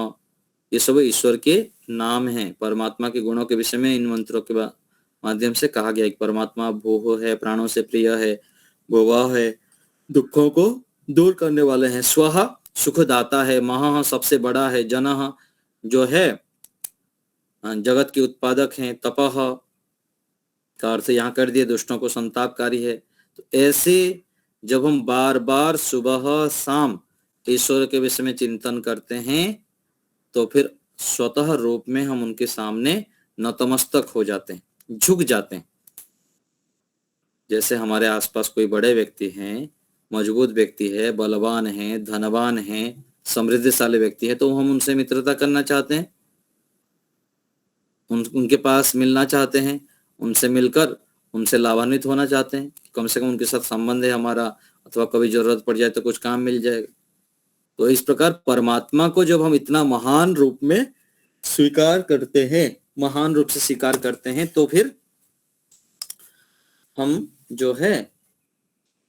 ये सब ईश्वर के नाम हैं। परमात्मा के गुणों के विषय में इन मंत्रों के माध्यम से कहा गया कि परमात्मा भूः है, प्राणों से प्रिय है, भुवः है, दुखों को दूर करने वाले हैं, स्वः सुखदाता है, महः सबसे बड़ा है, जनः जो है जगत के उत्पादक हैं, तपः का अर्थ यहाँ कर दिए दुष्टों को संतापकारी है। तो ऐसे जब हम बार बार सुबह शाम ईश्वर के विषय में चिंतन करते हैं तो फिर स्वतः रूप में हम उनके सामने नतमस्तक हो जाते हैं, झुक जाते हैं। जैसे हमारे आसपास कोई बड़े व्यक्ति हैं, मजबूत व्यक्ति है, बलवान है, धनवान है, समृद्धशाली व्यक्ति है, तो हम उनसे मित्रता करना चाहते हैं, उनके पास मिलना चाहते हैं, उनसे मिलकर उनसे लाभान्वित होना चाहते हैं, कम से कम उनके साथ संबंध है हमारा, अथवा कभी जरूरत पड़ जाए तो कुछ काम मिल जाएगा। तो इस प्रकार परमात्मा को जब हम इतना महान रूप में स्वीकार करते हैं, महान रूप से स्वीकार करते हैं, तो फिर हम जो है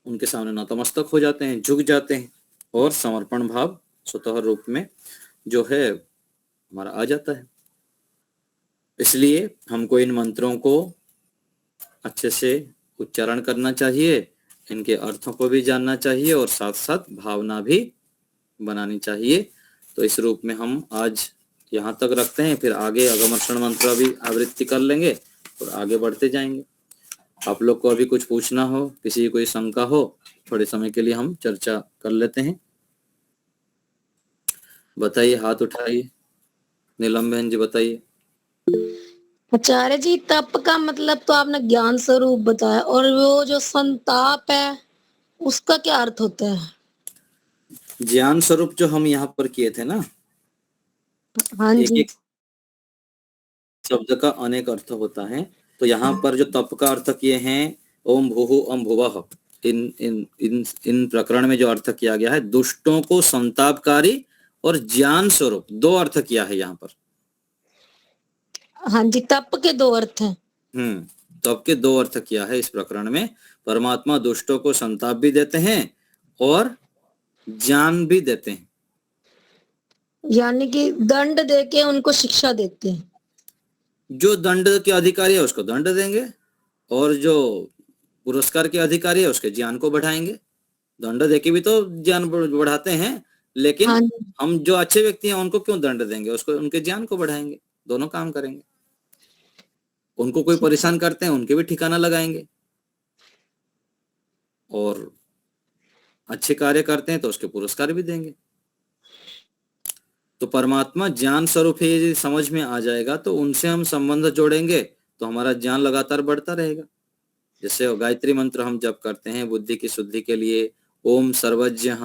उनके सामने नतमस्तक हो जाते हैं, झुक जाते हैं और समर्पण भाव स्वतः रूप में जो है हमारा आ जाता है। इसलिए हमको इन मंत्रों को अच्छे से उच्चारण करना चाहिए, इनके अर्थों को भी जानना चाहिए और साथ साथ भावना भी बनानी चाहिए। तो इस रूप में हम आज यहाँ तक रखते हैं, फिर आगे अघमर्षण मंत्र भी आवृत्ति कर लेंगे और आगे बढ़ते जाएंगे। आप लोग को अभी कुछ पूछना हो, किसी की कोई शंका हो, थोड़े समय के लिए हम चर्चा कर लेते हैं। बताइए, हाथ उठाइए। नीलम बहन जी बताइए। आचार्य जी, तप का मतलब तो आपने ज्ञान स्वरूप बताया, और वो जो संताप है उसका क्या अर्थ होता है? ज्ञान स्वरूप जो हम यहाँ पर किए थे ना, हाँ जी। एक शब्द का अनेक अर्थ होता है। तो यहाँ पर जो तप का अर्थ किए हैं, ओम भूः ओम भुवः, इन इन इन इन प्रकरण में जो अर्थ किया गया है, दुष्टों को संतापकारी और ज्ञान स्वरूप, दो अर्थ किया है यहाँ पर। हाँ जी, तप के दो अर्थ हैं। तप के दो अर्थ किया है इस प्रकरण में। परमात्मा दुष्टों को संताप भी देते हैं और ज्ञान भी देते हैं, यानी कि दंड देके उनको शिक्षा देते हैं। जो दंड के अधिकारी है उसको दंड देंगे और जो पुरस्कार के अधिकारी है उसके ज्ञान को बढ़ाएंगे। दंड देके भी तो ज्ञान बढ़ाते हैं, लेकिन हाँ हम जो अच्छे व्यक्ति हैं उनको क्यों दंड देंगे, उसको उनके ज्ञान को बढ़ाएंगे। दोनों काम करेंगे। उनको कोई परेशान करते हैं उनके भी ठिकाना लगाएंगे, और अच्छे कार्य करते हैं तो उसके पुरस्कार भी देंगे। तो परमात्मा ज्ञान स्वरूप है, यदि समझ में आ जाएगा तो उनसे हम संबंध जोड़ेंगे तो हमारा ज्ञान लगातार बढ़ता रहेगा। जैसे गायत्री मंत्र हम जप करते हैं बुद्धि की शुद्धि के लिए, ओम सर्वज्ञ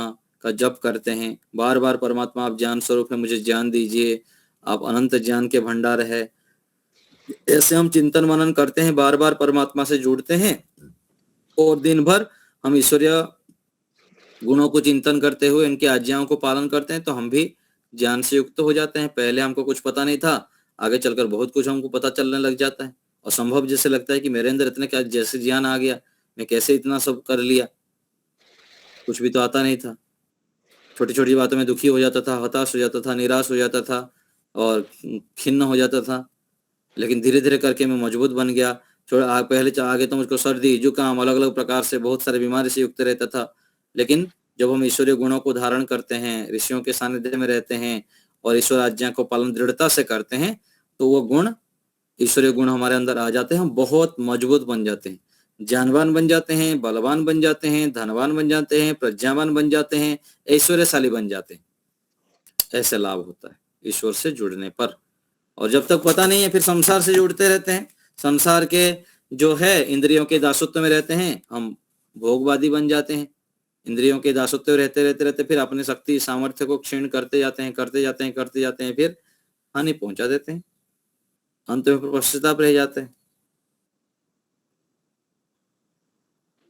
का जप करते हैं, बार बार परमात्मा आप ज्ञान स्वरूप है, मुझे ज्ञान दीजिए, आप अनंत ज्ञान के भंडार है। ऐसे हम चिंतन मनन करते हैं, बार बार परमात्मा से जुड़ते हैं और दिन भर हम ईश्वरीय गुणों को चिंतन करते हुए इनकी आज्ञाओं को पालन करते हैं, तो हम भी ज्ञान से युक्त हो जाते हैं। पहले हमको कुछ पता नहीं था, आगे चलकर बहुत कुछ हमको पता चलने लग जाता है। असंभव जैसे लगता है कि मेरे अंदर इतना क्या जैसे ज्ञान आ गया, मैं कैसे इतना सब कर लिया, कुछ भी तो आता नहीं था। छोटी छोटी बातों में दुखी हो जाता था, हताश हो जाता था, निराश हो जाता था और खिन्न हो जाता था। लेकिन धीरे धीरे करके मैं मजबूत बन गया। पहले आगे तो मुझको सर्दी जुकाम अलग अलग प्रकार से बहुत सारे बीमारी से युक्त रहता था। लेकिन जब हम ईश्वरीय गुणों को धारण करते हैं, ऋषियों के सानिध्य में रहते हैं और ईश्वर आज्ञा को पालन दृढ़ता से करते हैं, तो वो गुण, ईश्वरीय गुण हमारे अंदर आ जाते हैं। हम बहुत मजबूत बन जाते हैं, ज्ञानवान बन जाते हैं, बलवान बन जाते हैं, धनवान बन जाते हैं, प्रज्ञावान बन जाते हैं, ऐश्वर्यशाली बन जाते हैं। ऐसे लाभ होता है ईश्वर से जुड़ने पर। और जब तक पता नहीं है फिर संसार से जुड़ते रहते हैं। संसार के जो है इंद्रियों के दासत्व में रहते हैं, हम भोगवादी बन जाते हैं। इंद्रियों के दासत्व रहते रहते रहते फिर अपनी शक्ति सामर्थ्य को क्षीण करते जाते हैं, फिर हानि पहुंचा देते हैं। अंत में पश्चाताप रह जाते हैं।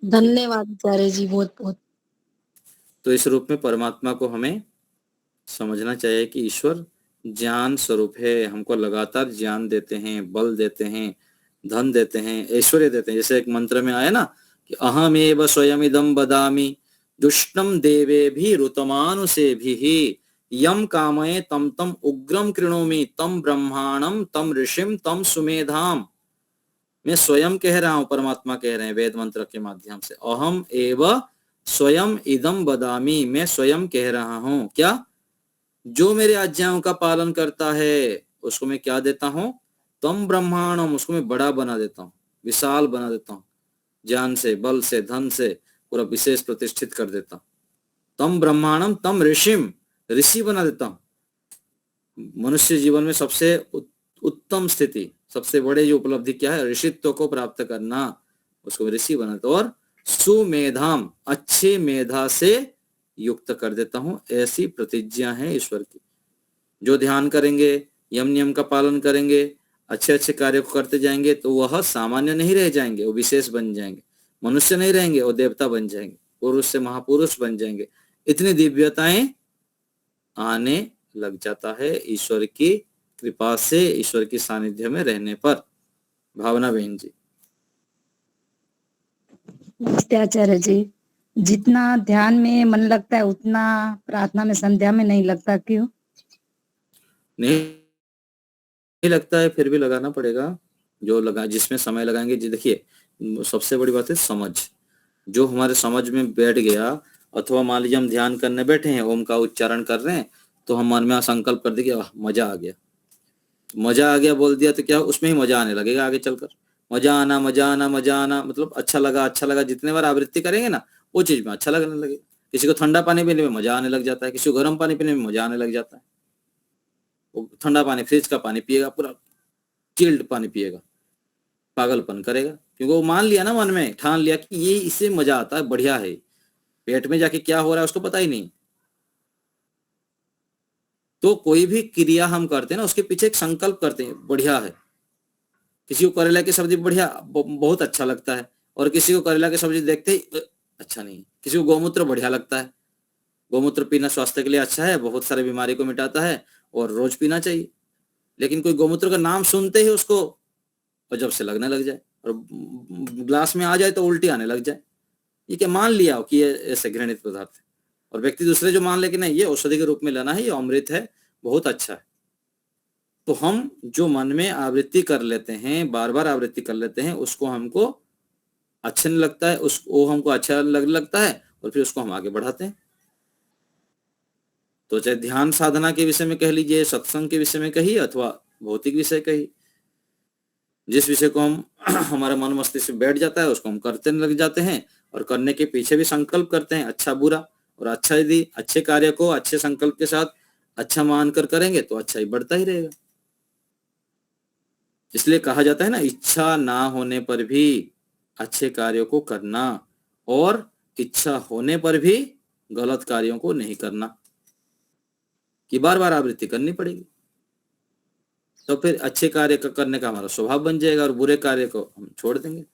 धन्यवाद आचार्य जी, बहुत बहुत। तो इस रूप में परमात्मा को हमें समझना चाहिए कि ईश्वर ज्ञान स्वरूप है, हमको लगातार ज्ञान देते हैं, बल देते हैं, धन देते हैं, ऐश्वर्य देते हैं। जैसे एक मंत्र में आया ना कि अहमेव स्वयमिदं वदामि दुष्टम देवेभिः ऋतमानुषेभिः यम कामये तम तम उग्रम कृणोमि तम ब्रह्माणम तम ऋषिम तम सुमेधाम। मैं स्वयं कह रहा हूं, परमात्मा कह रहे हैं वेद मंत्र के माध्यम से, अहम एव स्वयं इदम वदामि, मैं स्वयं कह रहा हूं क्या, जो मेरे आज्ञाओं का पालन करता है उसको मैं क्या देता हूं, तम ब्रह्मांडम, उसको मैं बड़ा बना देता हूं, विशाल बना देता हूं, ज्ञान से, बल से, धन से पूरा विशेष प्रतिष्ठित कर देता हूं। तम ब्रह्मांडम तम ऋषिम, ऋषि बना देता हूं। मनुष्य जीवन में सबसे उत्तम स्थिति, सबसे बड़े जो उपलब्धि क्या है, ऋषित्व को प्राप्त करना, उसको ऋषि बना देता हूं। और सुमेधाम, अच्छे मेधा से युक्त कर देता हूं। ऐसी प्रतिज्ञा है ईश्वर की। जो ध्यान करेंगे, यम नियम का पालन करेंगे, अच्छे अच्छे कार्य को करते जाएंगे, तो वह सामान्य नहीं रह जाएंगे, वो विशेष बन जाएंगे। मनुष्य नहीं रहेंगे, वो देवता बन जाएंगे, पुरुष से महापुरुष बन जाएंगे। इतनी दिव्यताएं आने लग जाता है ईश्वर की कृपा से, ईश्वर की सानिध्य में रहने पर। भावना बहन जी। नमस्ते आचार्य जी। जितना ध्यान में मन लगता है उतना प्रार्थना में, संध्या में नहीं लगता, क्यों? नहीं लगता है, फिर भी लगाना पड़ेगा। जो लगा, जिसमें समय लगाएंगे जी, देखिए सबसे बड़ी बात है समझ। जो हमारे समझ में बैठ गया, अथवा मान लीजिए हम ध्यान करने बैठे हैं, ओम का उच्चारण कर रहे हैं, तो हम मन में संकल्प कर देंगे मजा आ गया, मजा आ गया बोल दिया तो क्या, उसमें ही मजा आने लगेगा आगे चलकर। मजा आना, मजा आना, मजा आना, मतलब अच्छा लगा, अच्छा लगा। जितने बार आवृत्ति करेंगे ना, वो चीज में अच्छा लगने लगेगा। किसी को ठंडा पानी पीने में मजा आने लग जाता है, किसी को गर्म पानी पीने में मजा आने लग जाता है। वो ठंडा पानी, फ्रिज का पानी पिएगा, पूरा चिल्ड पानी पिएगा, पागलपन करेगा, क्योंकि वो मान लिया ना, मन में ठान लिया कि ये, इससे मजा आता है, बढ़िया है। पेट में जाके क्या हो रहा है उसको पता ही नहीं। तो कोई भी क्रिया हम करते हैं ना, उसके पीछे एक संकल्प करते हैं, बढ़िया है। किसी को करेला की सब्जी बढ़िया, बहुत अच्छा लगता है, और किसी को करेला की सब्जी देखते ही अच्छा नहीं। किसी को गौमूत्र बढ़िया लगता है, गौमूत्र पीना स्वास्थ्य के लिए अच्छा है, बहुत सारे बीमारी को मिटाता है और रोज पीना चाहिए। लेकिन कोई गौमूत्र का नाम सुनते ही उसको अजब से लगने लग जाए, और ग्लास में आ जाए तो उल्टी आने लग जाए। ये क्या मान लिया कि ये ऐसे घृणित पदार्थ है, और व्यक्ति दूसरे जो मान ले कि नहीं, ये औषधि के रूप में लेना है, ये अमृत है, बहुत अच्छा है। तो हम जो मन में आवृत्ति कर लेते हैं, बार बार आवृत्ति कर लेते हैं, उसको हमको अच्छा नहीं लगता है, उसको हमको अच्छा लगता है, और फिर उसको हम आगे बढ़ाते हैं। तो चाहे ध्यान साधना के विषय में कह लीजिए, सत्संग के विषय में कहिए, अथवा भौतिक विषय कहिए, जिस विषय को हम हमारा मन मस्तिष्क में बैठ जाता है उसको हम करते लग जाते हैं, और करने के पीछे भी संकल्प करते हैं, अच्छा बुरा। और अच्छा यदि अच्छे कार्य को अच्छे संकल्प के साथ अच्छा मानकर करेंगे तो अच्छा ही बढ़ता ही रहेगा। इसलिए कहा जाता है ना, इच्छा ना होने पर भी अच्छे कार्यों को करना, और इच्छा होने पर भी गलत कार्यों को नहीं करना, कि बार बार आवृत्ति करनी पड़ेगी। तो फिर अच्छे कार्य का करने का हमारा स्वभाव बन जाएगा, और बुरे कार्य को हम छोड़ देंगे।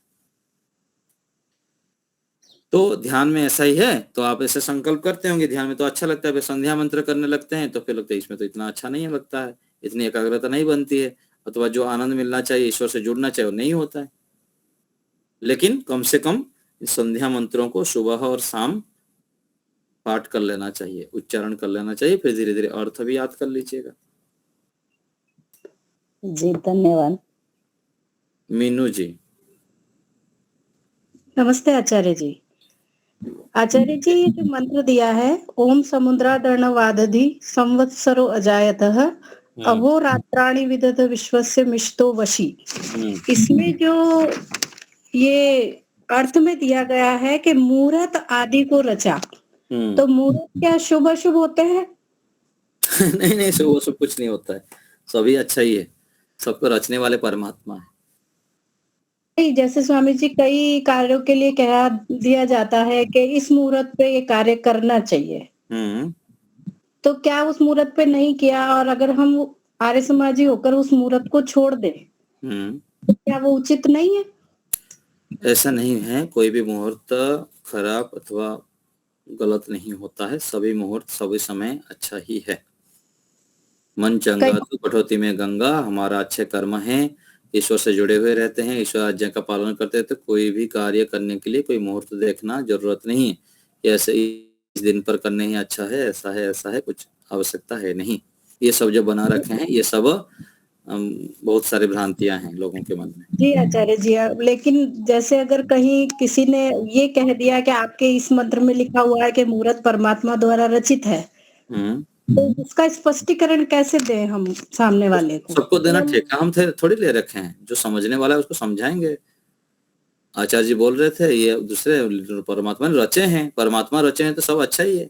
तो ध्यान में ऐसा ही है, तो आप ऐसे संकल्प करते होंगे ध्यान में तो अच्छा लगता है, फिर संध्या मंत्र करने लगते हैं तो फिर लगता है इसमें तो इतना अच्छा नहीं लगता है, इतनी एकाग्रता नहीं बनती है, अथवा जो आनंद मिलना चाहिए, ईश्वर से जुड़ना चाहिए, वो नहीं होता है। लेकिन कम से कम संध्या मंत्रों को सुबह और शाम पाठ कर लेना चाहिए, उच्चारण कर लेना चाहिए, फिर धीरे धीरे अर्थ भी याद कर लीजिएगा। जी धन्यवाद। मीनू जी। नमस्ते आचार्य जी। आचार्य जी, ये जो मंत्र दिया है, ओम समुद्रादर्णवादधि संवत्सरो अजायतः अहोरात्राणि विदध विश्वस्य मिष्टो वशी, इसमें जो ये अर्थ में दिया गया है कि मुहूर्त आदि को रचा, तो मुहूर्त क्या शुभ अशुभ होते हैं? नहीं नहीं, वो सब कुछ नहीं होता है, सभी अच्छा ही है, सबको रचने वाले परमात्मा है। नहीं, जैसे स्वामी जी कई कार्यों के लिए कह दिया जाता है कि इस मुहूर्त पे ये कार्य करना चाहिए, तो क्या उस मुहूर्त पे नहीं किया और अगर हम आर्य समाजी होकर उस मुहूर्त को छोड़ दें, तो क्या वो उचित नहीं है? ऐसा नहीं है, कोई भी मुहूर्त खराब अथवा गलत नहीं होता है, सभी मुहूर्त सभी समय अच्छा ही है। मन चंगा तो कठौती में गंगा, हमारा अच्छे कर्म है, ईश्वर से जुड़े हुए रहते हैं, ईश्वर आज्ञा का पालन करते हैं, तो कोई भी कार्य करने के लिए कोई मुहूर्त देखना जरूरत नहीं है। ऐसे इस दिन पर करने ही अच्छा है, ऐसा है, कुछ आवश्यकता है नहीं। ये सब जो बना रखे हैं, ये सब बहुत सारी भ्रांतियां हैं लोगों के मन में। जी आचार्य जी, लेकिन जैसे अगर कहीं किसी ने ये कह दिया कि आपके इस मंत्र में लिखा हुआ है कि मुहूर्त परमात्मा द्वारा रचित है, तो उसका स्पष्टीकरण कैसे दें हम सामने वाले को? सबको देना ठेका हम थोड़ी ले रखे हैं, जो समझने वाला है उसको समझाएंगे। आचार्य जी बोल रहे थे ये दूसरे परमात्मा ने रचे हैं, परमात्मा रचे हैं तो सब अच्छा ही है,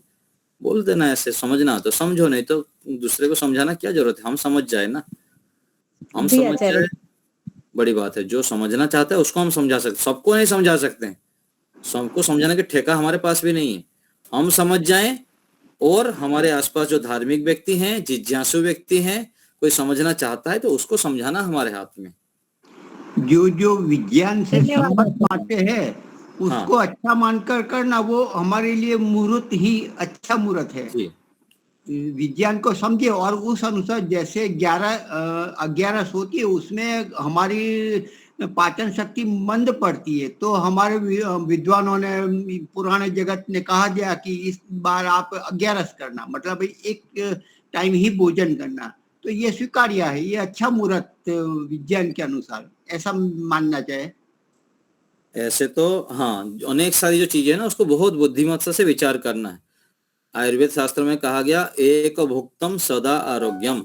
बोल देना। ऐसे समझना तो समझो, नहीं तो दूसरे को समझाना क्या जरूरत है, हम समझ जाए ना, हम समझ जाए, बड़ी बात है। जो समझना चाहता है उसको हम समझा सकते, सबको नहीं समझा सकते हैं, सबको समझाने के ठेका हमारे पास भी नहीं है। हम समझ जाएं और हमारे आसपास जो धार्मिक व्यक्ति हैं, जिज्ञासु व्यक्ति हैं, कोई समझना चाहता है तो उसको समझाना हमारे हाथ में। जो विज्ञान से सहमत मानते हैं उसको अच्छा मानकर करना, वो हमारे लिए मुहूर्त ही अच्छा मुहूर्त है। विज्ञान को समझे और उस अनुसार जैसे 11 होती है, उसमें हमारी पाचन शक्ति मंद पड़ती है, तो हमारे विद्वानों ने, पुराने जगत ने कहा गया कि इस बार आप 11 करना, मतलब एक टाइम ही भोजन करना, तो ये स्वीकार्य है, ये अच्छा मुहूर्त विज्ञान के अनुसार, ऐसा मानना चाहिए। ऐसे तो हाँ, अनेक सारी जो चीजें है ना, उसको बहुत बुद्धिमत्ता से विचार करना है। आयुर्वेद शास्त्र में कहा गया, एक भुक्तम सदा आरोग्यम,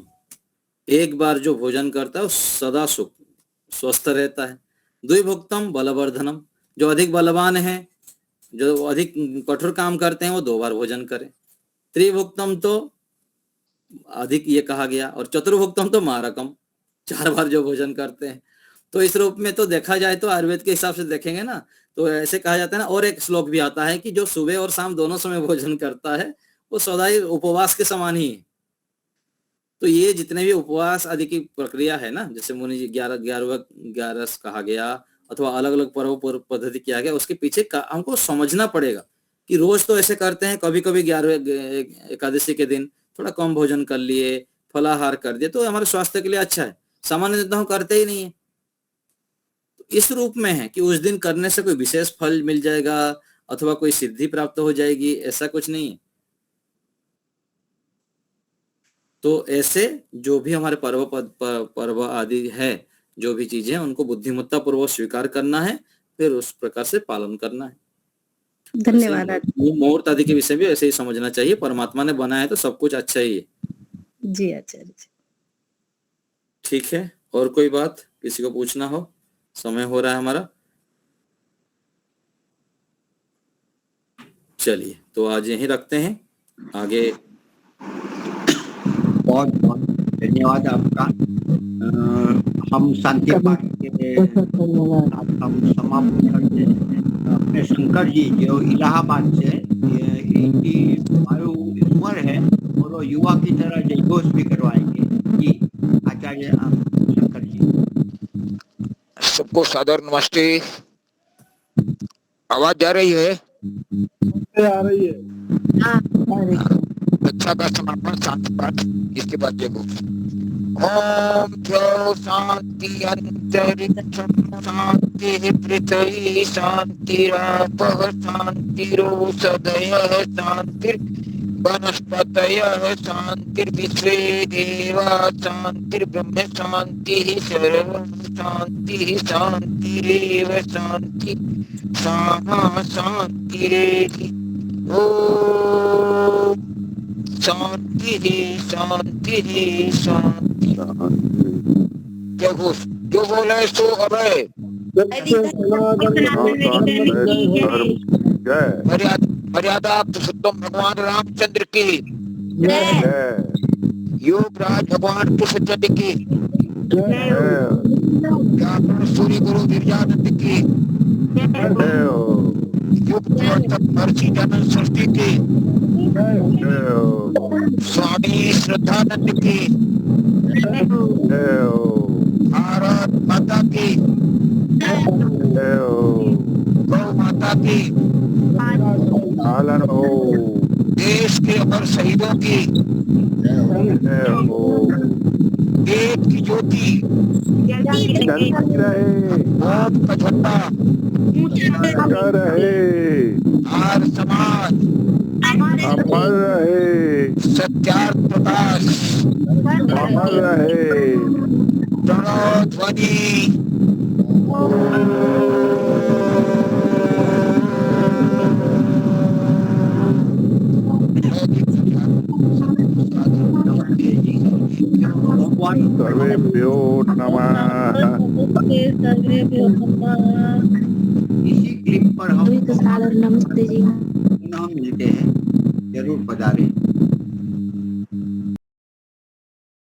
एक बार जो भोजन करता है वो सदा स्वस्थ रहता है। द्विभुक्तम बलवर्धनम, जो अधिक बलवान है, जो अधिक कठोर काम करते हैं, वो 2 बार भोजन करें। त्रिभुक्तम तो अधिक ये कहा गया, और चतुर्भुक्तम तो मारकम, 4 बार जो भोजन करते हैं। तो इस रूप में तो देखा जाए तो आयुर्वेद के हिसाब से देखेंगे ना, तो ऐसे कहा जाता है ना। और एक श्लोक भी आता है कि जो सुबह और शाम दोनों समय भोजन करता है वो सदा ही उपवास के समान ही है। तो ये जितने भी उपवास आदि की प्रक्रिया है ना, जैसे मुनि जी 11 कहा गया, अथवा अलग अलग पर्व पद्धति किया गया, उसके पीछे हमको समझना पड़ेगा कि रोज तो ऐसे करते हैं, कभी कभी 11वें एकादशी के दिन थोड़ा कम भोजन कर लिए, फलाहार कर दिए, तो हमारे स्वास्थ्य के लिए अच्छा है। सामान्यतः हम करते ही नहीं है। इस रूप में है कि उस दिन करने से कोई विशेष फल मिल जाएगा अथवा कोई सिद्धि प्राप्त हो जाएगी, ऐसा कुछ नहीं है। तो ऐसे जो भी हमारे पर्व आदि है, जो भी चीजें हैं, उनको बुद्धिमत्ता पूर्वक स्वीकार करना है, फिर उस प्रकार से पालन करना है। धन्यवाद। मुहूर्त आदि के विषय भी ऐसे ही समझना चाहिए, परमात्मा ने बनाया है तो सब कुछ अच्छा ही है। जी आचार्य जी, ठीक है। और कोई बात किसी को पूछना हो? समय हो रहा है हमारा। चलिए, तो आज यहीं रखते हैं, आगे बहुत बहुत धन्यवाद आपका। हम शांति पाठ के हम समाप्त करते हैं। अपने शंकर जी जो इलाहाबाद से, इनकी उम्र है और वो युवा की तरह जयघोष भी करवाएंगे। जी आचार्य शंकर जी। सबको सादर नमस्ते। आवाज जा रही है? आ रही है। अच्छा का समापन शांति पाठ, इसके बाद देखो। ओम द्यौ शांति अंतरिक्षं शांति पृथ्वी शांतिरापः शांतिरोषधयः शांति वनस्पतयः शांतिर्विश्वे देवा शांतिर्ब्रह्म शांतिः सर्वं शांतिः शांतिरेव शांति सामा शांतिरेधि। ओम शांति शांति शांति। जो बोले सो अभय। मर्यादा पुरुषोत्तम भगवान रामचंद्र की, योगराज भगवान पुरुषोत्तम की, सूर्य गुरु गिरिजानंद की, युग महर्षि जनन सृष्टि की, स्वामी श्रद्धानंद की, भारत माता की, गौ माता की, देश के अमर शहीदों की, देश की ज्योति, ओम का झंडा हर समाज अमर रहे, सत्यार्थ प्रकाश अमर रहे। प्रणव ध्वनि। सर्वेभ्यो नमः। इसी क्लिप पर हम नमस्ते जी। पुनः मिलते हैं, जरूर पधारें।